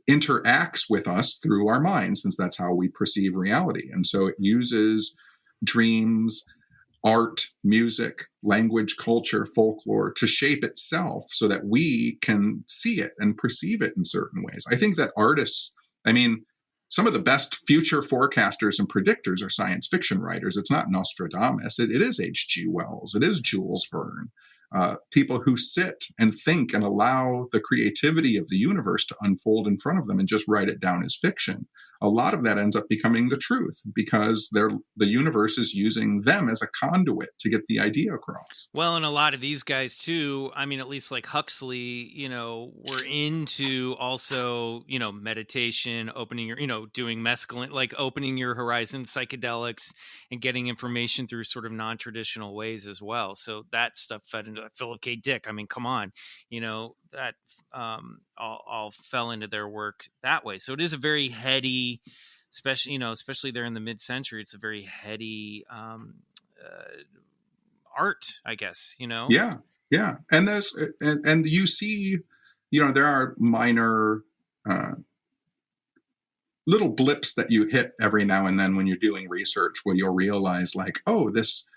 interacts with us through our minds, since that's how we perceive reality. And so it uses dreams, art, music, language, culture, folklore to shape itself so that we can see it and perceive it in certain ways. I think that artists, I mean, some of the best future forecasters and predictors are science fiction writers. It's not Nostradamus. It is H.G. Wells. It is Jules Verne. People who sit and think and allow the creativity of the universe to unfold in front of them and just write it down as fiction. A lot of that ends up becoming the truth because the universe is using them as a conduit to get the idea across. Well, and a lot of these guys too, I mean, at least like Huxley, you know, were into also, you know, meditation, opening your, you know, doing mescaline, like opening your horizon, psychedelics, and getting information through sort of non-traditional ways as well. So that stuff fed into Philip K. Dick. I mean, come on, you know, that all fell into their work that way. So it is a very heady, especially, you know, especially there in the mid-century, it's a very heady art, I guess, you know? Yeah. Yeah. And and you see, you know, there are minor little blips that you hit every now and then when you're doing research where you'll realize like, oh, this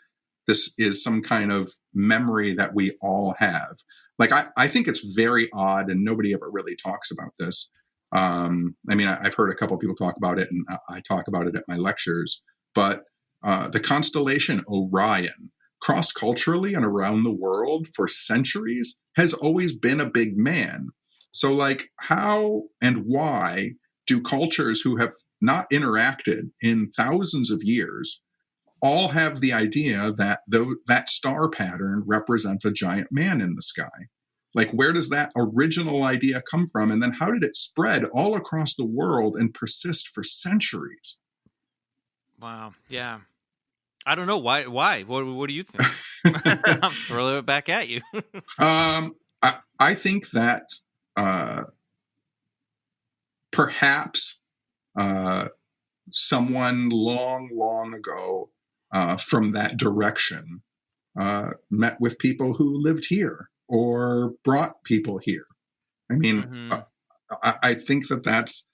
is some kind of memory that we all have. Like, I think it's very odd, and nobody ever really talks about this. I mean, I've heard a couple of people talk about it, and I talk about it at my lectures, but the constellation Orion, cross-culturally and around the world for centuries, has always been a big man. So, like, how and why do cultures who have not interacted in thousands of years all have the idea that that star pattern represents a giant man in the sky? Like, where does that original idea come from? And then how did it spread all across the world and persist for centuries? Wow. Yeah. I don't know. Why? What do you think? I'm throwing it back at you. I think that perhaps someone long ago from that direction met with people who lived here or brought people here. I mean, I think that that's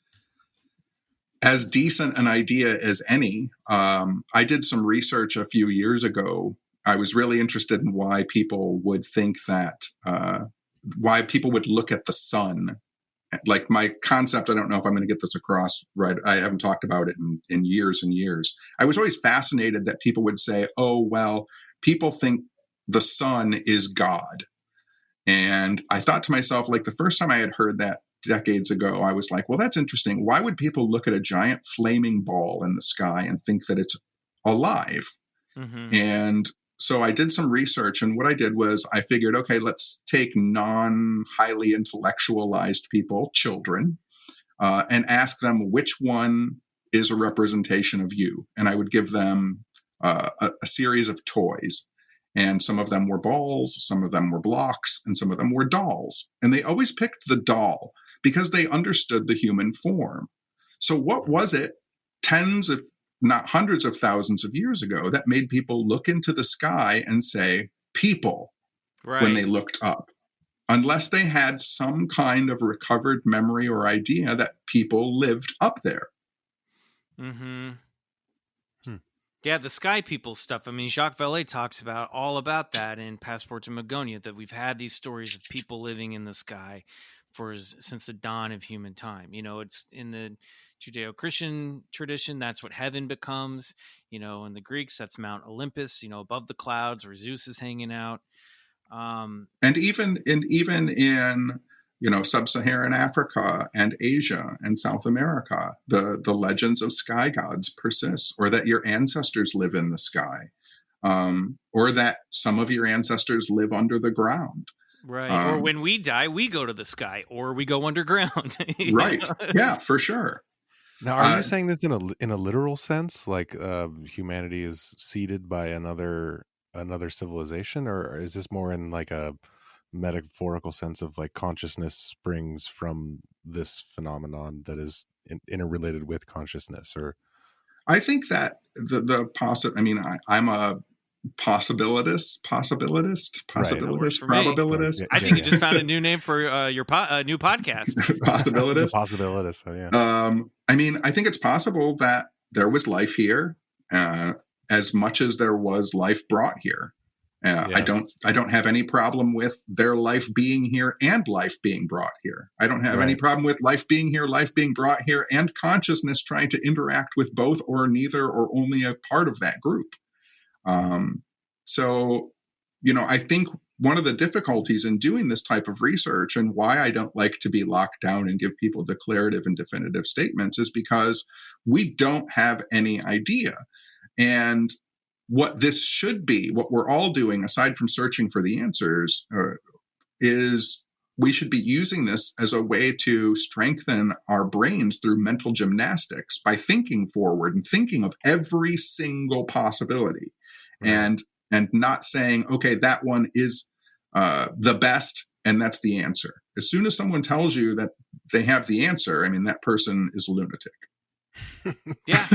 as decent an idea as any. I did some research a few years ago. I was really interested in why people would think that, why people would look at the sun. Like, my concept, I don't know if I'm going to get this across right. I haven't talked about it in years and years. I was always fascinated that people would say, oh, well, people think the sun is God. And I thought to myself, like, the first time I had heard that decades ago, I was like, well, that's interesting. Why would people look at a giant flaming ball in the sky and think that it's alive? Mm-hmm. And so I did some research, and what I did was I figured, okay, let's take non-highly intellectualized people, children, and ask them which one is a representation of you. And I would give them a series of toys. And some of them were balls, some of them were blocks, and some of them were dolls. And they always picked the doll because they understood the human form. So what was it tens of, not hundreds of thousands of years ago that made people look into the sky and say, people, when they looked up? Unless they had some kind of recovered memory or idea that people lived up there. Mm-hmm. Yeah, the sky people stuff. I mean, Jacques Vallée talks about all about that in Passport to Magonia, that we've had these stories of people living in the sky since the dawn of human time. You know, it's in the Judeo-Christian tradition, that's what heaven becomes. You know, in the Greeks, that's Mount Olympus, you know, above the clouds where Zeus is hanging out. And even in you know, sub-Saharan Africa and Asia and South America, the legends of sky gods persist, or that your ancestors live in the sky, or that some of your ancestors live under the ground. Right. Or when we die, we go to the sky, or we go underground. Right. Yeah, for sure. Now, are you saying this in a literal sense, like humanity is seeded by another civilization, or is this more in like a metaphorical sense of like consciousness springs from this phenomenon that is interrelated with consciousness? Or I think that I mean, I'm a possibilitist, probabilitist. I think you just found a new name for your new podcast. Possibilitist. Possibilitist. Yeah. I mean, I think it's possible that there was life here, as much as there was life brought here. I don't have any problem with their life being here and life being brought here. I don't have any problem with life being here, life being brought here, and consciousness trying to interact with both or neither or only a part of that group. So, you know, I think one of the difficulties in doing this type of research, and why I don't like to be locked down and give people declarative and definitive statements, is because we don't have any idea. And what this should be, what we're all doing, aside from searching for the answers, is we should be using this as a way to strengthen our brains through mental gymnastics by thinking forward and thinking of every single possibility, and not saying, okay, that one is the best and that's the answer. As soon as someone tells you that they have the answer, I mean, that person is a lunatic. Yeah.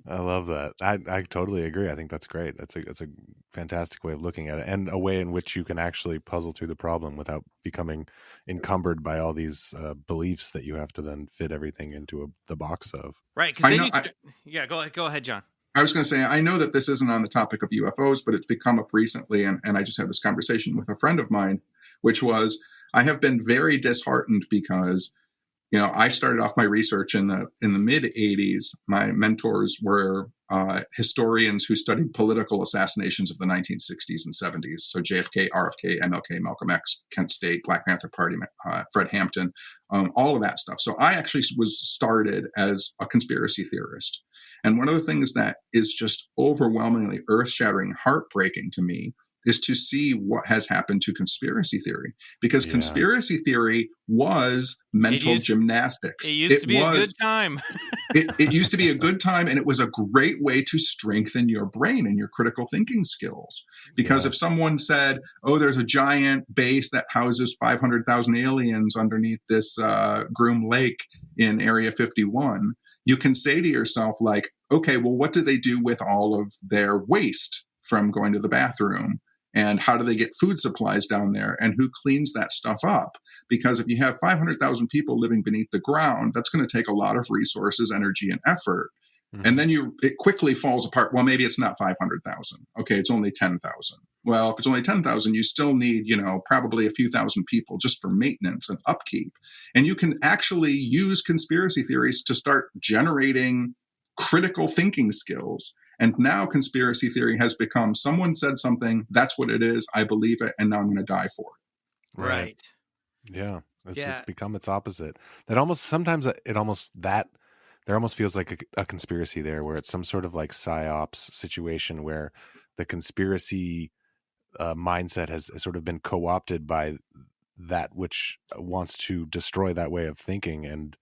I love that. I totally agree. I think that's great. That's a fantastic way of looking at it, and a way in which you can actually puzzle through the problem without becoming encumbered by all these beliefs that you have to then fit everything into the box of. Right. Go ahead, John. I was going to say, I know that this isn't on the topic of UFOs, but it's become up recently, and I just had this conversation with a friend of mine, which was, I have been very disheartened because, you know, I started off my research in the mid 80s. My mentors were historians who studied political assassinations of the 1960s and 70s. So JFK, RFK, MLK, Malcolm X, Kent State, Black Panther Party, Fred Hampton, all of that stuff. So I actually was started as a conspiracy theorist. And one of the things that is just overwhelmingly earth-shattering, heartbreaking to me is to see what has happened to conspiracy theory, because conspiracy theory was mental gymnastics. It used to be a good time. it used to be a good time, and it was a great way to strengthen your brain and your critical thinking skills. Because if someone said, oh, there's a giant base that houses 500,000 aliens underneath this Groom Lake in Area 51, you can say to yourself, like, okay, well, what do they do with all of their waste from going to the bathroom? And how do they get food supplies down there? And who cleans that stuff up? Because if you have 500,000 people living beneath the ground, that's going to take a lot of resources, energy, and effort. Mm-hmm. And then it quickly falls apart. Well, maybe it's not 500,000. Okay, it's only 10,000. Well, if it's only 10,000, you still need, probably a few thousand people just for maintenance and upkeep. And you can actually use conspiracy theories to start generating critical thinking skills. And now conspiracy theory has become, someone said something, that's what it is, I believe it, and now I'm going to die for it. Right. Yeah. It's become its opposite. That almost, sometimes there almost feels like a conspiracy there, where it's some sort of like psyops situation where the conspiracy mindset has sort of been co-opted by that which wants to destroy that way of thinking, and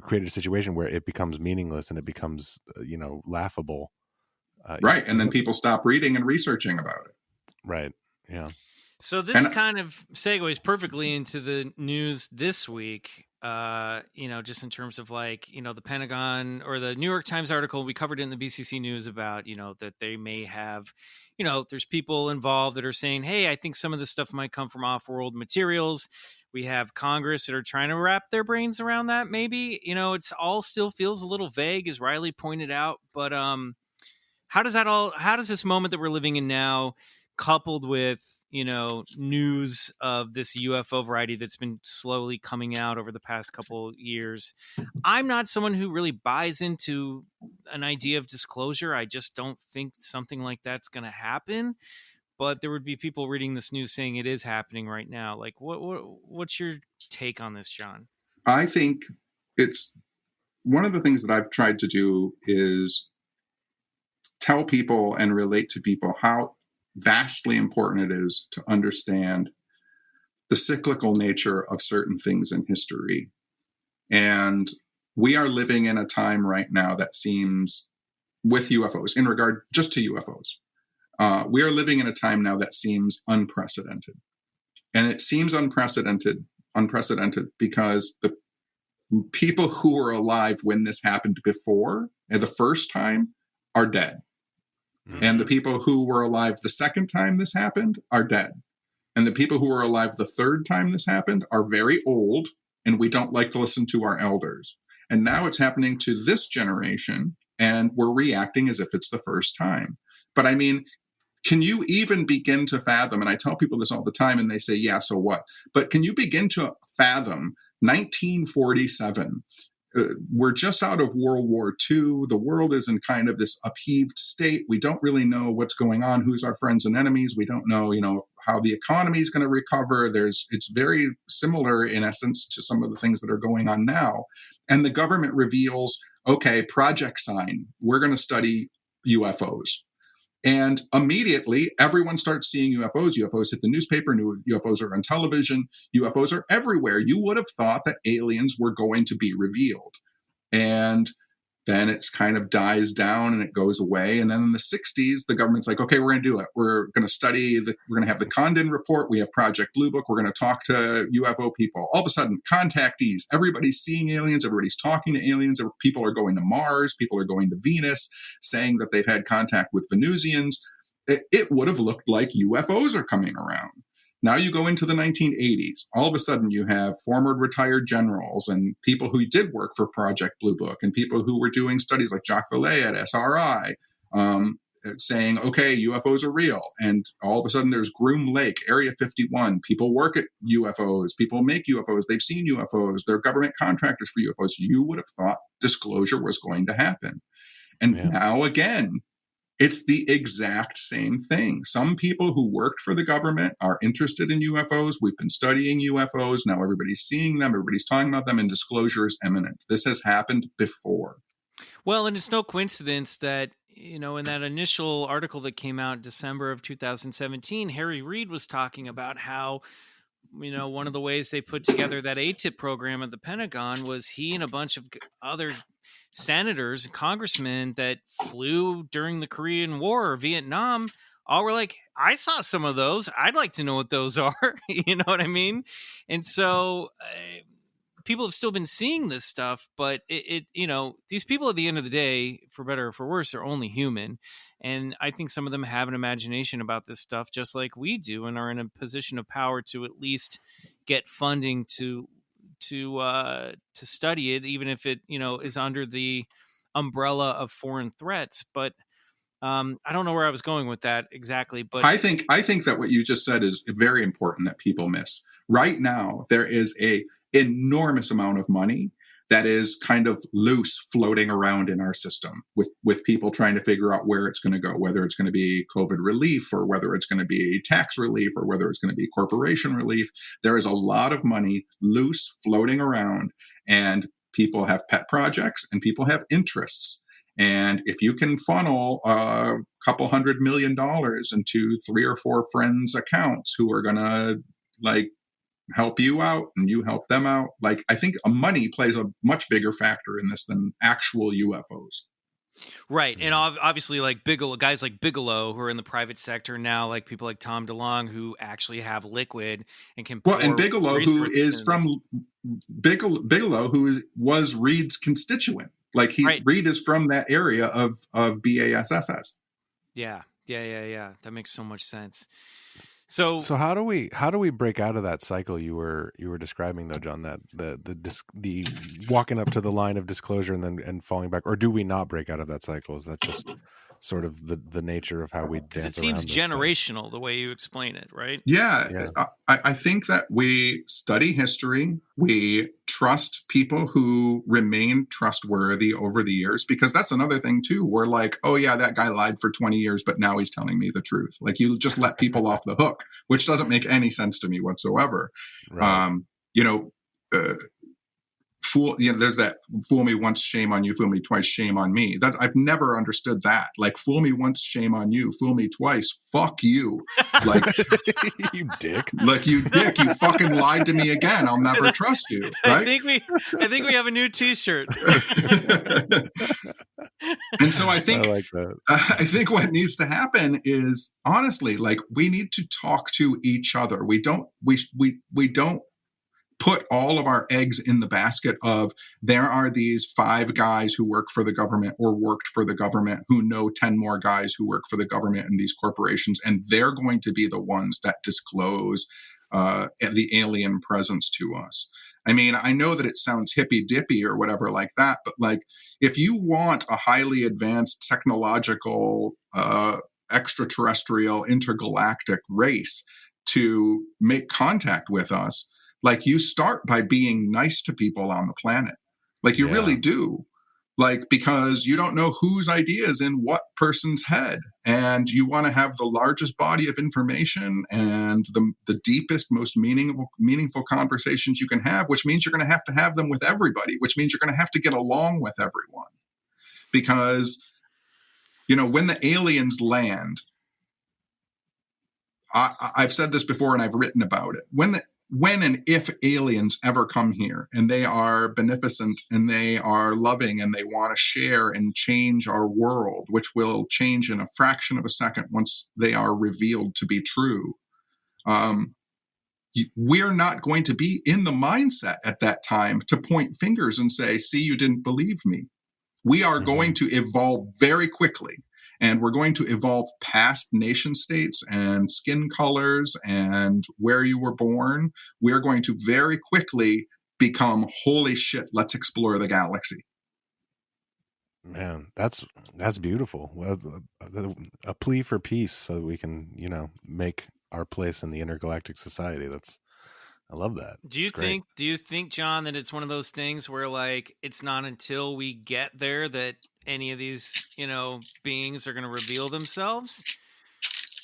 create a situation where it becomes meaningless and it becomes laughable, Right. And then people stop reading and researching about it. Right. Yeah. So this kind of segues perfectly into the news this week, just in terms of the Pentagon or the New York Times article we covered in the BCC news about, that they may have, there's people involved that are saying, hey, I think some of this stuff might come from off-world materials. We have Congress that are trying to wrap their brains around that. Maybe, it's all still feels a little vague, as Riley pointed out. But how does this moment that we're living in now, coupled with news of this UFO variety that's been slowly coming out over the past couple years. I'm not someone who really buys into an idea of disclosure. I just don't think something like that's going to happen. But there would be people reading this news saying it is happening right now. Like, what's your take on this, John? I think it's one of the things that I've tried to do is tell people and relate to people how vastly important it is to understand the cyclical nature of certain things in history. And we are living in a time right now that seems, with UFOs, in regard just to UFOs, we are living in a time now that seems unprecedented. And it seems unprecedented because the people who were alive when this happened before, the first time, are dead. And the people who were alive the second time this happened are dead. And the people who were alive the third time this happened are very old, and we don't like to listen to our elders. And now it's happening to this generation, and we're reacting as if it's the first time. But I mean, can you even begin to fathom, and I tell people this all the time, and they say, yeah, so what? But can you begin to fathom 1947? We're just out of World War II. The world is in kind of this upheaved state. We don't really know what's going on, who's our friends and enemies. We don't know, how the economy is going to recover. It's very similar in essence to some of the things that are going on now. And the government reveals, okay, project sign, we're going to study UFOs. And immediately, everyone starts seeing UFOs. UFOs hit the newspaper. UFOs are on television. UFOs are everywhere. You would have thought that aliens were going to be revealed. And then it's kind of dies down and it goes away. And then in the 60s, the government's like, okay, we're going to do it. We're going to study, we're going to have the Condon report. We have Project Blue Book. We're going to talk to UFO people. All of a sudden, contactees, everybody's seeing aliens. Everybody's talking to aliens. People are going to Mars. People are going to Venus, saying that they've had contact with Venusians. It would have looked like UFOs are coming around. Now you go into the 1980s. All of a sudden, you have former retired generals and people who did work for Project Blue Book and people who were doing studies like Jacques Vallée at SRI saying, okay, UFOs are real. And all of a sudden, there's Groom Lake, Area 51. People work at UFOs. People make UFOs. They've seen UFOs. They're government contractors for UFOs. You would have thought disclosure was going to happen. And now again, it's the exact same thing. Some people who worked for the government are interested in UFOs. We've been studying UFOs. Now everybody's seeing them. Everybody's talking about them, and disclosure is imminent. This has happened before. Well, and it's no coincidence that, in that initial article that came out in December of 2017, Harry Reid was talking about how, one of the ways they put together that ATIP program at the Pentagon was he and a bunch of other senators and congressmen that flew during the Korean War or Vietnam all were like, I saw some of those. I'd like to know what those are. You know what I mean? And so people have still been seeing this stuff, but these people at the end of the day, for better or for worse, are only human. And I think some of them have an imagination about this stuff just like we do, and are in a position of power to at least get funding to study it, even if it is under the umbrella of foreign threats. But I don't know where I was going with that exactly. But I think that what you just said is very important that people miss. Right now, there is a enormous amount of money that is kind of loose floating around in our system with people trying to figure out where it's going to go, whether it's going to be COVID relief or whether it's going to be tax relief or whether it's going to be corporation relief. There is a lot of money loose floating around, and people have pet projects and people have interests. And if you can funnel a couple $100 million into 3 or 4 friends' accounts who are going to help you out and you help them out, I think money plays a much bigger factor in this than actual UFOs. Right. And obviously, like Bigelow, guys like Bigelow who are in the private sector now, like people like Tom DeLonge who actually have liquid and can Well, and pour Bigelow, who resources is into this. from Bigelow, who was Reed's constituent. Like Right. Reed is from that area of BASSS. Yeah. That makes so much sense. So how do we break out of that cycle you were describing though, John? That the walking up to the line of disclosure and falling back, or do we not break out of that cycle? Is that just sort of the nature of how we dance around? It seems generational the way you explain it, right? Yeah. I think that we study history. We trust people who remain trustworthy over the years, because that's another thing too. We're like, oh yeah, that guy lied for 20 years, but now he's telling me the truth. Like, you just let people off the hook, which doesn't make any sense to me whatsoever. Right. There's that fool me once, shame on you, fool me twice, shame on me. I've never understood that. Like, fool me once, shame on you, fool me twice, fuck you. Like, you dick. Like, you dick, you fucking lied to me again. I'll never trust you. Right? I think we have a new t-shirt. And so I think like that. I think what needs to happen is, honestly, like, we need to talk to each other. We don't put all of our eggs in the basket of, there are these 5 guys who work for the government or worked for the government who know 10 more guys who work for the government in these corporations, and they're going to be the ones that disclose the alien presence to us. I mean, I know that it sounds hippy dippy or whatever like that, but like, if you want a highly advanced technological extraterrestrial intergalactic race to make contact with us, like, you start by being nice to people on the planet. Like, you really do. Like, because you don't know whose idea is in what person's head. And you want to have the largest body of information and the deepest, most meaningful conversations you can have, which means you're going to have them with everybody, which means you're going to have to get along with everyone. Because, when the aliens land, I've said this before and I've written about it. When and if aliens ever come here and they are beneficent and they are loving and they want to share and change our world, which will change in a fraction of a second once they are revealed to be true, we're not going to be in the mindset at that time to point fingers and say, see, you didn't believe me. We are going to evolve very quickly. And we're going to evolve past nation states and skin colors and where you were born. We're going to very quickly become, holy shit, let's explore the galaxy. Man, that's beautiful. A plea for peace so we can, make our place in the intergalactic society. I love that. Do you think, John, that it's one of those things where, like, it's not until we get there that any of these, beings are going to reveal themselves?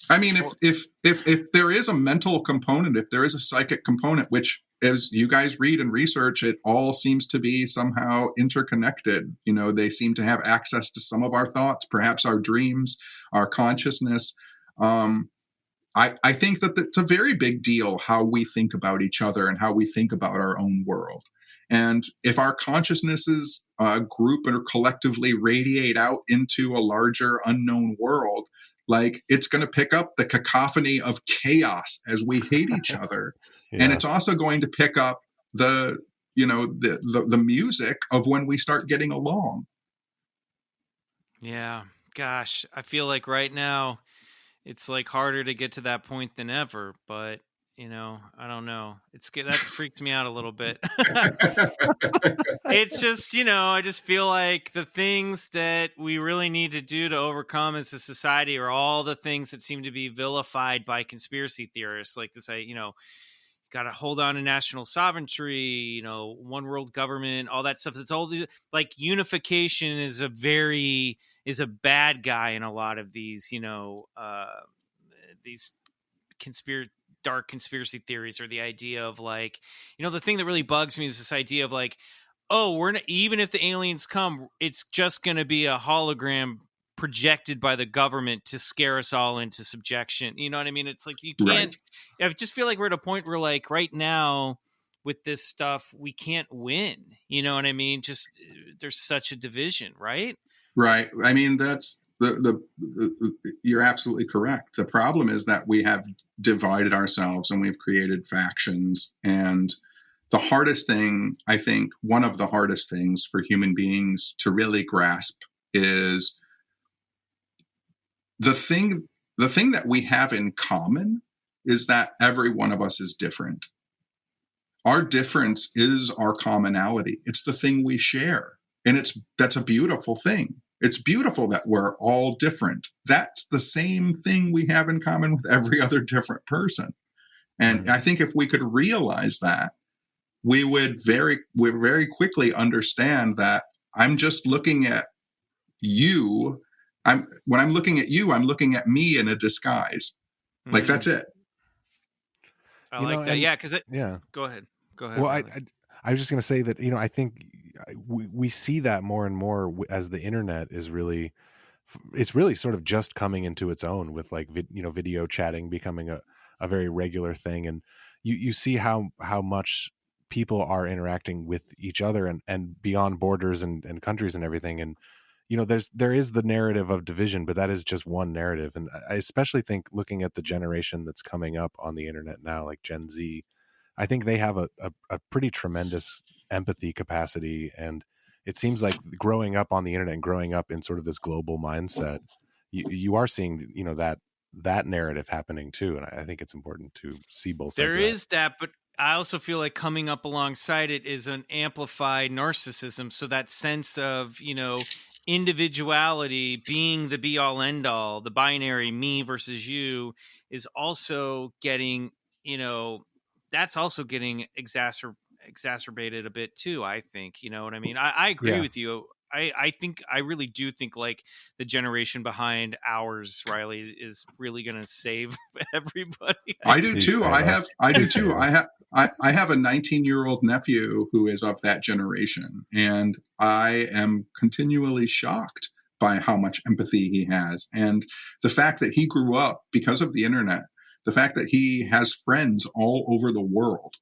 I mean, if there is a mental component, if there is a psychic component, which, as you guys read and research, it all seems to be somehow interconnected. They seem to have access to some of our thoughts, perhaps our dreams, our consciousness. I think that it's a very big deal how we think about each other and how we think about our own world. And if our consciousnesses group or collectively radiate out into a larger unknown world, like, it's going to pick up the cacophony of chaos as we hate each other. And it's also going to pick up the music of when we start getting along. Yeah. Gosh, I feel like right now it's like harder to get to that point than ever, but I don't know. That freaks me out a little bit. It's just, I just feel like the things that we really need to do to overcome as a society are all the things that seem to be vilified by conspiracy theorists, like to say, got to hold on to national sovereignty, one world government, all that stuff. That's all these, like, unification is a bad guy in a lot of these, these dark conspiracy theories, or the idea of, like, the thing that really bugs me is this idea of, like, oh, we're not, even if the aliens come, it's just going to be a hologram projected by the government to scare us all into subjection. You know what I mean? It's like, you can't, I just feel like we're at a point where, like, right now with this stuff, we can't win. You know what I mean? Just, there's such a division, right? Right. I mean, that's the you're absolutely correct. The problem is that we have divided ourselves and we've created factions. And the hardest thing, I think, one of the hardest things for human beings to really grasp is the thing that we have in common is that every one of us is different. Our difference is our commonality. It's the thing we share. And that's a beautiful thing. It's beautiful that we're all different. That's the same thing we have in common with every other different person. And I think if we could realize that, we would very quickly understand that I'm just looking at you. When I'm looking at you, I'm looking at me in a disguise. Like, that's it. I like that. Yeah. Cause go ahead. Well, I was just going to say that, I think we see that more and more as the internet is really sort of just coming into its own with like, video chatting becoming a very regular thing. And you see how much people are interacting with each other and beyond borders and countries and everything. And, there is the narrative of division, but that is just one narrative. And I especially think looking at the generation that's coming up on the internet now, like Gen Z, I think they have a pretty tremendous empathy capacity. And it seems like growing up on the internet and growing up in sort of this global mindset, you are seeing, that narrative happening too. And I think it's important to see both sides. There is that, but I also feel like coming up alongside it is an amplified narcissism. So that sense of, individuality being the be all end all, the binary me versus you is also getting, that's also getting exacerbated a bit too, I think. You know what I mean? I agree with you. I really do think like the generation behind ours, Riley, is really going to save everybody. I do too. I have a 19-year-old nephew who is of that generation, and I am continually shocked by how much empathy he has. And the fact that he grew up because of the internet, the fact that he has friends all over the world.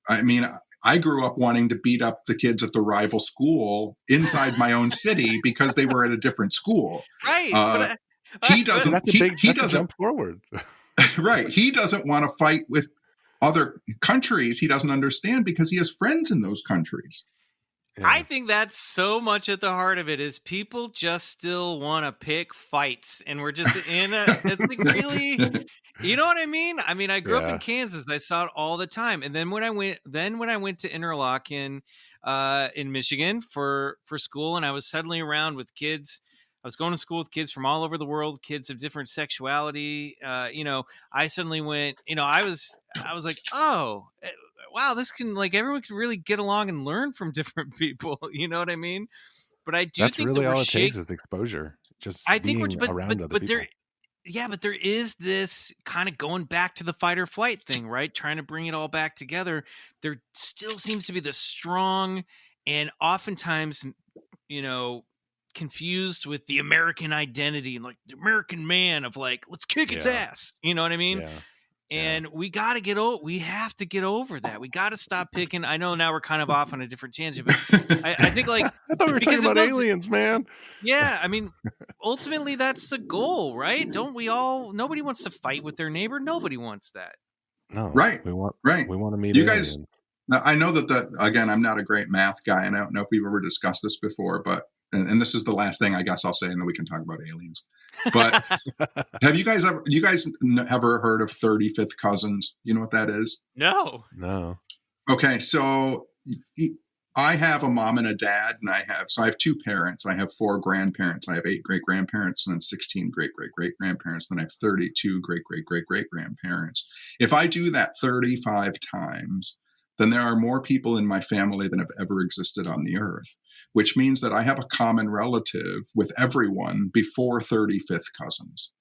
I mean, I grew up wanting to beat up the kids at the rival school inside my own city because they were at a different school. Right. He doesn't. That's He a doesn't jump forward. Right. He doesn't want to fight with other countries. He doesn't understand because he has friends in those countries. Yeah. I think that's so much at the heart of it is people just still want to pick fights, and we're just in it's like really, you know what I mean? I mean, I grew up in Kansas. I saw it all the time. And then when I went to Interlochen in Michigan for school, and I was suddenly around with kids. I was going to school with kids from all over the world, kids of different sexuality. I suddenly went, I was like, oh, wow, this can like everyone can really get along and learn from different people. You know what I mean? But I do think really that all it takes is exposure. Just being around other people. But there is this kind of going back to the fight or flight thing, right? Trying to bring it all back together. There still seems to be this strong and oftentimes, confused with the American identity and like the American man of like, let's kick its ass. You know what I mean? Yeah. And we got to we have to get over that. We got to stop picking. I know now we're kind of off on a different tangent, but I think like, I thought we were talking about aliens, man. Yeah. I mean, ultimately that's the goal, right? Nobody wants to fight with their neighbor. Nobody wants that. No. Right. We want to meet you aliens. Guys. Now, I know that again, I'm not a great math guy, and I don't know if we've ever discussed this before, but, and this is the last thing I guess I'll say, and then we can talk about aliens. But have you guys ever heard of 35th cousins? You know what that is? No. Okay. So I have a mom and a dad, and I have two parents. I have 4 grandparents. I have 8 great grandparents, and then 16 great grandparents. Then I have 32 great grandparents. If I do that 35 times, then there are more people in my family than have ever existed on the earth, which means that I have a common relative with everyone before 35th cousins.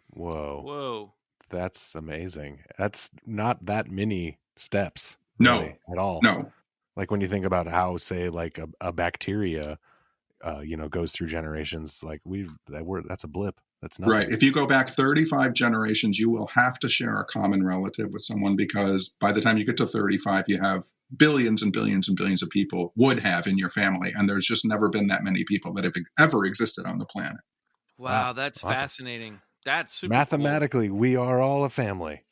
Whoa. That's amazing. That's not that many steps. No. Really, at all. No. Like when you think about how, say, like a bacteria goes through generations. Like that's a blip. That's nothing. Right. If you go back 35 generations, you will have to share a common relative with someone, because by the time you get to 35, you have billions and billions and billions of people would have in your family. And there's just never been that many people that have ever existed on the planet. Wow, that's awesome. Fascinating. That's super mathematically cool. We are all a family.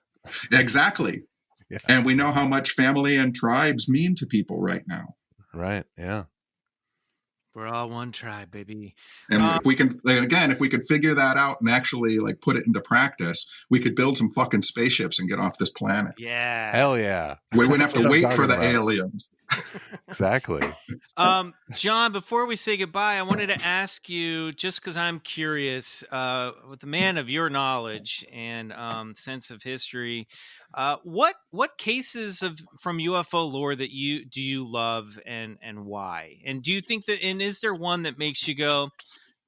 Exactly. Yeah. And we know how much family and tribes mean to people right now. Right. Yeah. We're all one tribe, baby. And if we could figure that out and actually like put it into practice, we could build some fucking spaceships and get off this planet. Yeah. Hell yeah. We wouldn't have to wait for the aliens. Exactly. John, before we say goodbye, I wanted to ask you, just because I'm curious, with the man of your knowledge and sense of history, what cases from UFO lore that do you love and why? And do you think that, and is there one that makes you go,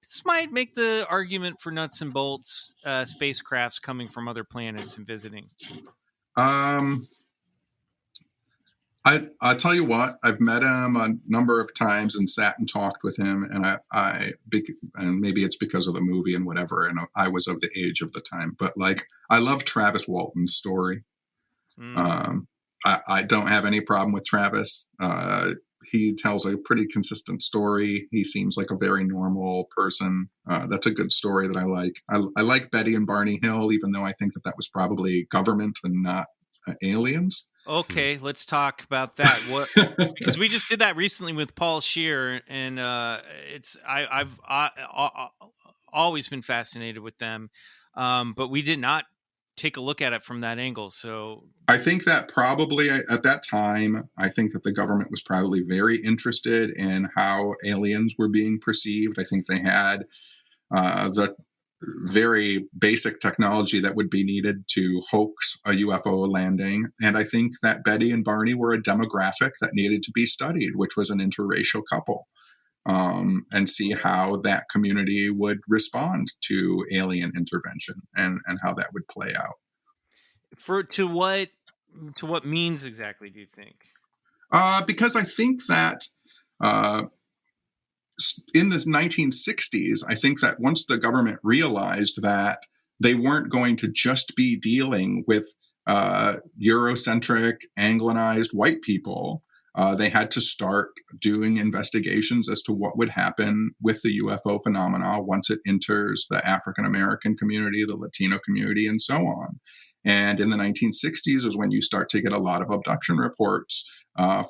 this might make the argument for nuts and bolts spacecrafts coming from other planets and visiting? I tell you what, I've met him a number of times and sat and talked with him, and and maybe it's because of the movie and whatever, and I was of the age of the time, but like I love Travis Walton's story. I don't have any problem with Travis. He tells a pretty consistent story. He seems like a very normal person. That's a good story that I like. I like Betty and Barney Hill, even though I think that was probably government and not aliens. Okay, let's talk about that. Because we just did that recently with Paul Scheer, and I've always been fascinated with them, but we did not take a look at it from that angle. So I think that probably at that time, I think that the government was probably very interested in how aliens were being perceived. I think they had the very basic technology that would be needed to hoax a UFO landing. And I think that Betty and Barney were a demographic that needed to be studied, which was an interracial couple, and see how that community would respond to alien intervention and how that would play out. To what means exactly, do you think? Because I think that in the 1960s, I think that once the government realized that they weren't going to just be dealing with Eurocentric, Anglicized white people, they had to start doing investigations as to what would happen with the UFO phenomena once it enters the African American community, the Latino community, and so on. And in the 1960s is when you start to get a lot of abduction reports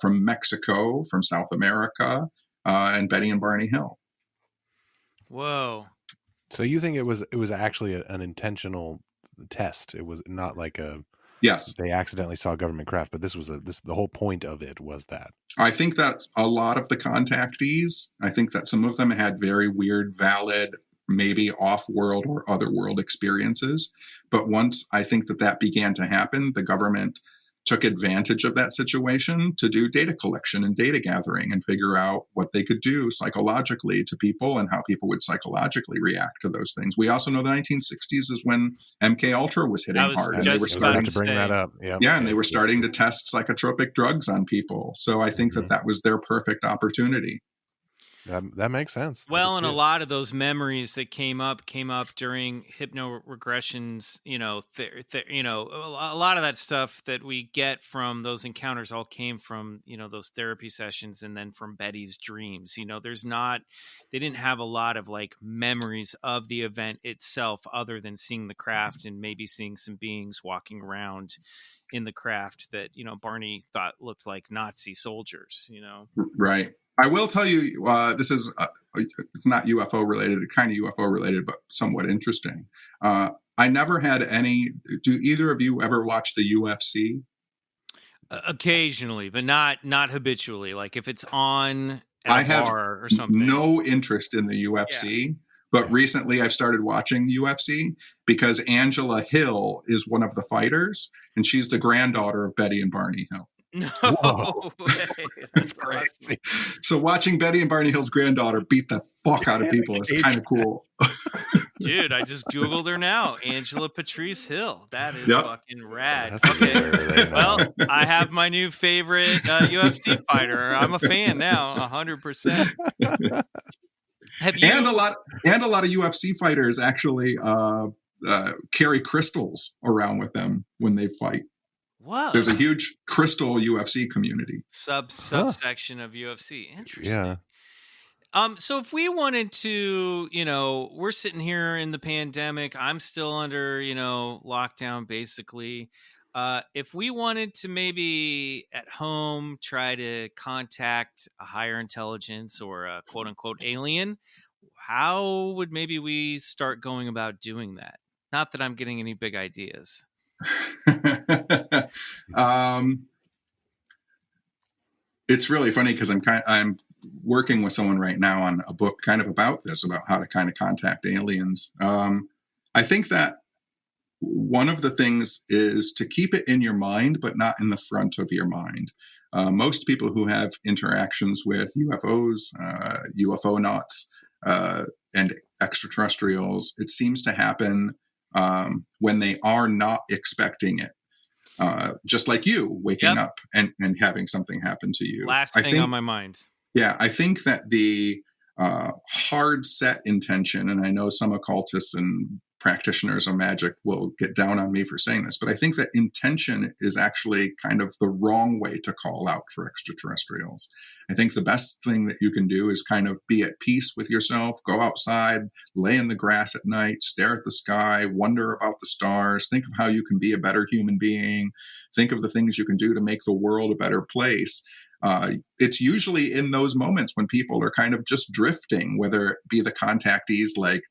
from Mexico, from South America, and Betty and Barney Hill. Whoa! So you think it was actually an intentional test? It was not like yes, they accidentally saw government craft, but the whole point of it was that. I think that a lot of the contactees, I think that some of them had very weird, valid, maybe off-world or other-world experiences. But once I think that began to happen, the government took advantage of that situation to do data collection and data gathering and figure out what they could do psychologically to people and how people would psychologically react to those things. We also know the 1960s is when MK Ultra was hitting hard, and they were starting to bring that up. Yeah, and they were starting to test psychotropic drugs on people. So I think that was their perfect opportunity. That makes sense. Well, and a lot of those memories that came up during hypnoregressions. A lot of that stuff that we get from those encounters all came from those therapy sessions, and then from Betty's dreams. They didn't have a lot of like memories of the event itself, other than seeing the craft and maybe seeing some beings walking around in the craft that Barney thought looked like Nazi soldiers. Right. I will tell you, this is it's not UFO related, kind of UFO related, but somewhat interesting. I never had any. Do either of you ever watch the UFC? Occasionally, but not habitually. Like if it's on at a bar or something. I have no interest in the UFC, but recently I've started watching UFC because Angela Hill is one of the fighters, and she's the granddaughter of Betty and Barney Hill. No way. That's crazy. So watching Betty and Barney Hill's granddaughter beat the fuck out of people is kind of cool. Dude, I just Googled her now. Angela Patrice Hill. That is fucking rad. Okay. Well, I have my new favorite UFC fighter. I'm a fan now, 100%. Have you? And a lot of UFC fighters actually carry crystals around with them when they fight. Whoa. There's a huge crystal UFC community. Subsection of UFC. Interesting. Yeah. So if we wanted to, we're sitting here in the pandemic. I'm still under, lockdown basically. If we wanted to maybe at home try to contact a higher intelligence or a quote unquote alien, how would maybe we start going about doing that? Not that I'm getting any big ideas. It's really funny because I'm working with someone right now on a book kind of about this, about how to kind of contact aliens. I think that one of the things is to keep it in your mind, but not in the front of your mind. Most people who have interactions with UFOs, UFO nauts, and extraterrestrials, it seems to happen when they are not expecting it. Just like you waking up and having something happen to you. Last thing on my mind. Yeah, I think that the hard set intention, and I know some occultists and practitioners of magic will get down on me for saying this, but I think that intention is actually kind of the wrong way to call out for extraterrestrials. I think the best thing that you can do is kind of be at peace with yourself, go outside, lay in the grass at night, stare at the sky, wonder about the stars, think of how you can be a better human being, think of the things you can do to make the world a better place. It's usually in those moments when people are kind of just drifting, whether it be the contactees like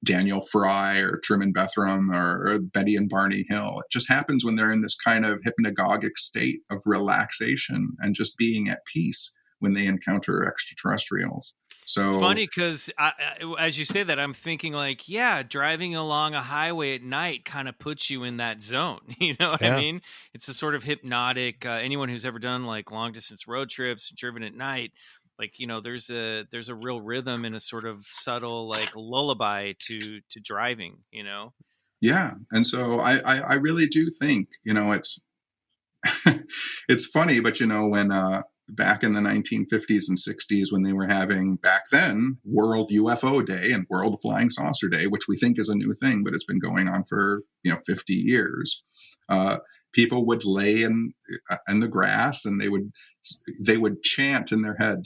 Daniel Fry or Truman Bethram or Betty and Barney Hill. It just happens when they're in this kind of hypnagogic state of relaxation and just being at peace when they encounter extraterrestrials. So it's funny because as you say that, I'm thinking like, yeah, driving along a highway at night kind of puts you in that zone. You know what I mean? It's a sort of hypnotic. Anyone who's ever done like long distance road trips, driven at night, like, there's a real rhythm and a sort of subtle like lullaby to driving, Yeah. And so I really do think, it's it's funny, but when back in the 1950s and 60s, when they were having back then World UFO Day and World Flying Saucer Day, which we think is a new thing, but it's been going on for 50 years. People would lay in the grass and they would chant in their head,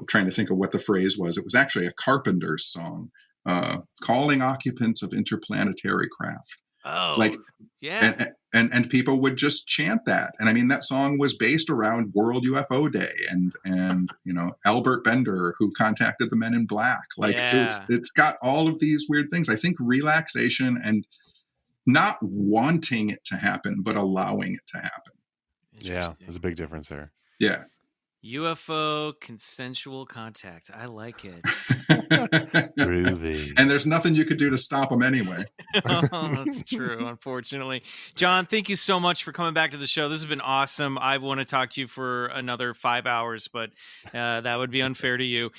trying to think of what the phrase was. It was actually a Carpenter's song, calling occupants of interplanetary craft. Oh, like, yeah. And people would just chant that. And I mean, that song was based around World UFO Day and Albert Bender, who contacted the Men in Black. Like, it's got all of these weird things. I think relaxation and not wanting it to happen, but allowing it to happen. Yeah, there's a big difference there. Yeah. UFO consensual contact. I like it. Groovy. And there's nothing you could do to stop them anyway. Oh, that's true, unfortunately. John, thank you so much for coming back to the show. This has been awesome. I want to talk to you for another 5 hours, but that would be unfair to you.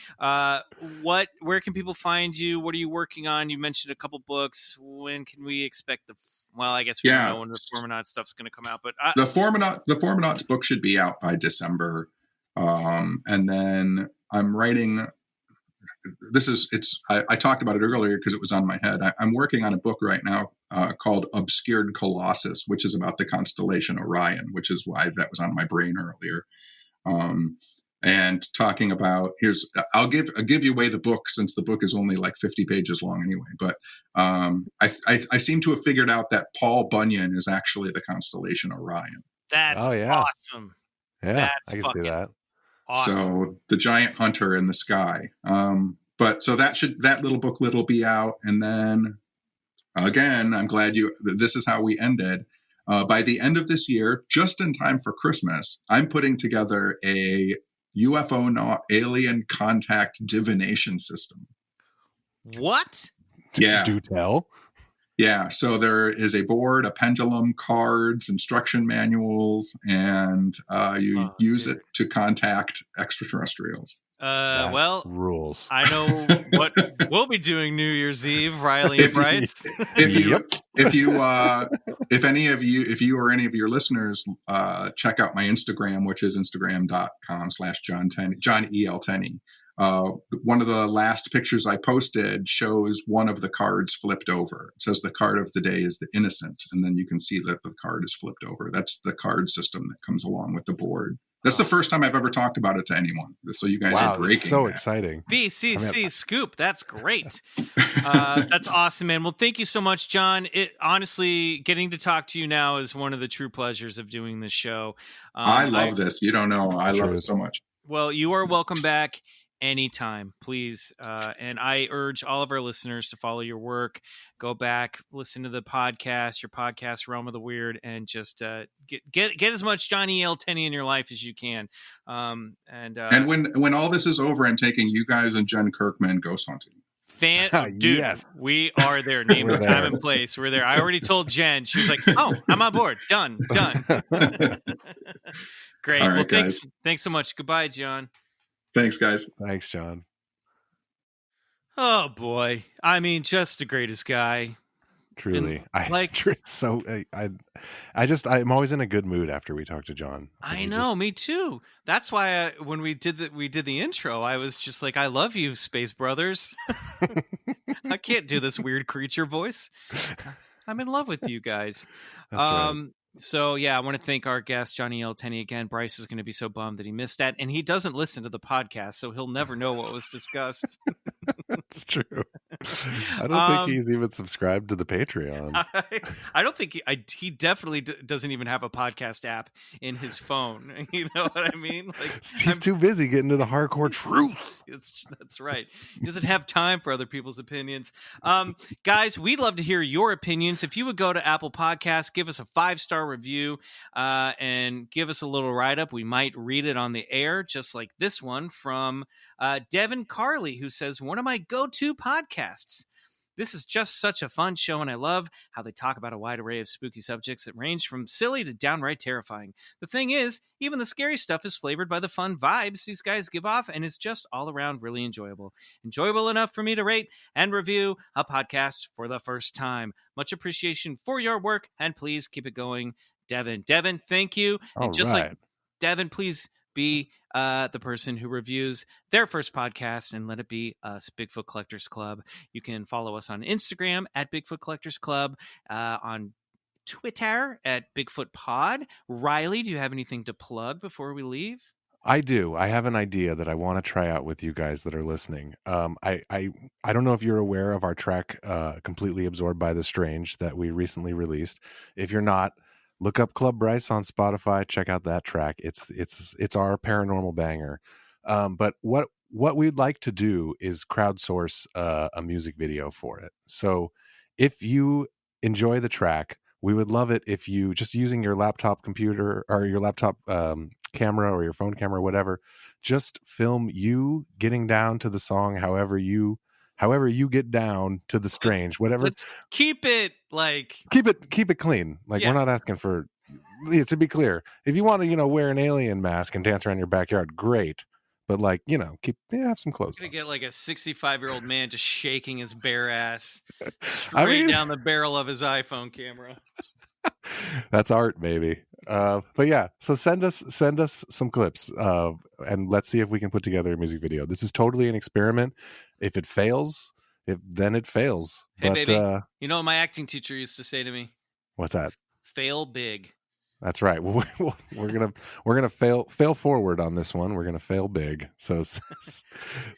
Where can people find you? What are you working on? You mentioned a couple books. When can we expect I guess we don't know when the Formonaut stuff's going to come out, but the Formonauts book should be out by December. And then I'm writing, I talked about it earlier because it was on my head. I'm working on a book right now called Obscured Colossus, which is about the constellation Orion, which is why that was on my brain earlier. And talking about, I'll give you away the book since the book is only like 50 pages long anyway. But I seem to have figured out that Paul Bunyan is actually the constellation Orion. That's awesome. Yeah, that's I can see that. Awesome. So the giant hunter in the sky. But so that little booklet will be out. And then again, I'm glad this is how we ended. By the end of this year, just in time for Christmas, I'm putting together a UFO not alien contact divination system. What? Yeah. Do tell. Yeah, so there is a board, a pendulum, cards, instruction manuals, and you use it to contact exterrestrials. Rules. I know what we'll be doing New Year's Eve, Riley and Bryce. If you or any of your listeners check out my Instagram, which is instagram.com/John Tenney, John E.L. Tenney. one of the last pictures I posted shows one of the cards flipped over. It says the card of the day is the Innocent, and then you can see that the card is flipped over. That's the card system that comes along with the board. That's the first time I've ever talked about it to anyone. So you guys are breaking. That's so that. exciting. BCC scoop. That's great. That's awesome, man. Well, thank you so much, John. It honestly, getting to talk to you now is one of the true pleasures of doing this show. I love this. You don't know. I love it so much. Well, you are welcome back anytime, please. And I urge all of our listeners to follow your work. Go back, listen to the podcast, your podcast, Realm of the Weird, and just get as much Johnny L. Tenney in your life as you can. And when all this is over, I'm taking you guys and Jen Kirkman ghost hunting. Dude, yes. We are there. Name the time and place. We're there. I already told Jen. She was like, "Oh, I'm on board. Done." Great. All right, well, guys. Thanks so much. Goodbye, John. Thanks, guys. Thanks, John. Oh boy, I mean, just the greatest guy. Truly, I'm always in a good mood after we talk to John. I know, me too. That's why when we did the intro, I was just like, "I love you, Space Brothers." I can't do this weird creature voice. I'm in love with you guys. That's right. So yeah, I want to thank our guest, Johnny L. Tenney, again. Bryce is going to be so bummed that he missed that, and he doesn't listen to the podcast, so he'll never know what was discussed. That's true. I don't think he's even subscribed to the Patreon. I don't think he definitely doesn't even have a podcast app in his phone. You know what I mean? Like, he's too busy getting to the hardcore truth. That's right. He doesn't have time for other people's opinions. Guys, we'd love to hear your opinions. If you would go to Apple Podcasts, give us a 5-star review and give us a little write-up. We might read it on the air, just like this one from Devin Carley, who says, one of my go-to podcasts. This is just such a fun show, and I love how they talk about a wide array of spooky subjects that range from silly to downright terrifying. The thing is, even the scary stuff is flavored by the fun vibes these guys give off, and is just all around really enjoyable. Enjoyable enough for me to rate and review a podcast for the first time. Much appreciation for your work, and please keep it going, Devin. Devin, thank you. And just like Devin, please be the person who reviews their first podcast and let it be us, Bigfoot Collectors Club. You can follow us on Instagram at Bigfoot Collectors Club, on Twitter at Bigfoot Pod. Riley, do you have anything to plug before we leave? I do. I have an idea that I want to try out with you guys that are listening. I don't know if you're aware of our track, Completely Absorbed by the Strange, that we recently released. If you're not, look up Club Bryce on Spotify. Check out that track. It's our paranormal banger. But what we'd like to do is crowdsource a music video for it. So if you enjoy the track, we would love it if you, just using your laptop computer or your laptop camera or your phone camera or whatever, just film you getting down to the song however you get down to the strange, whatever. Let's keep it clean. Like, yeah. We're not asking for, to be clear, if you want to, wear an alien mask and dance around your backyard, great. But have some clothes. I'm going to get like a 65-year-old man just shaking his bare ass straight down the barrel of his iPhone camera. That's art, baby. But yeah, so send us some clips, and let's see if we can put together a music video. This is totally an experiment. If it fails, then it fails. Hey, but, baby, you know what my acting teacher used to say to me? What's that? Fail big. That's right. We're gonna fail forward on this one. We're gonna fail big. So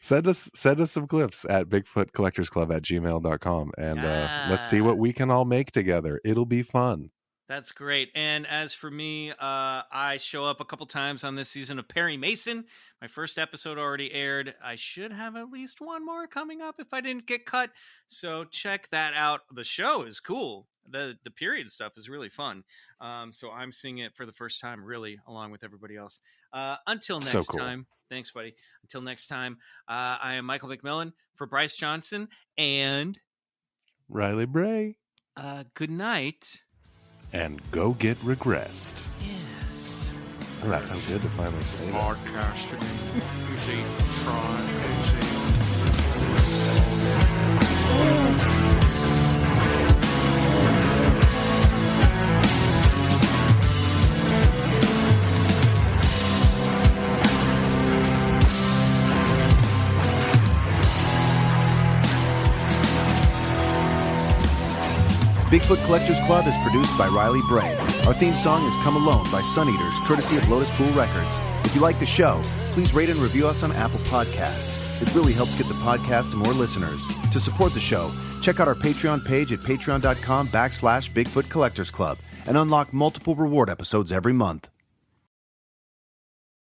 send us some clips at BigfootCollectorsClub@gmail.com, and let's see what we can all make together. It'll be fun. That's great. And as for me, I show up a couple times on this season of Perry Mason. My first episode already aired. I should have at least one more coming up if I didn't get cut. So check that out. The show is cool. The period stuff is really fun. So I'm seeing it for the first time, really, along with everybody else. Until next time. Thanks, buddy. Until next time, I am Michael McMillan for Bryce Johnson and Riley Bray. Good night. And go get regressed. Yes. Oh, that felt good to finally say that. Podcasting. Easy. Try. Easy. Bigfoot Collectors Club is produced by Riley Bray. Our theme song is Come Alone by Suneaters, courtesy of Lotuspool Records. If you like the show, please rate and review us on Apple Podcasts. It really helps get the podcast to more listeners. To support the show, check out our Patreon page at patreon.com/Bigfoot Collectors Club and unlock multiple reward episodes every month.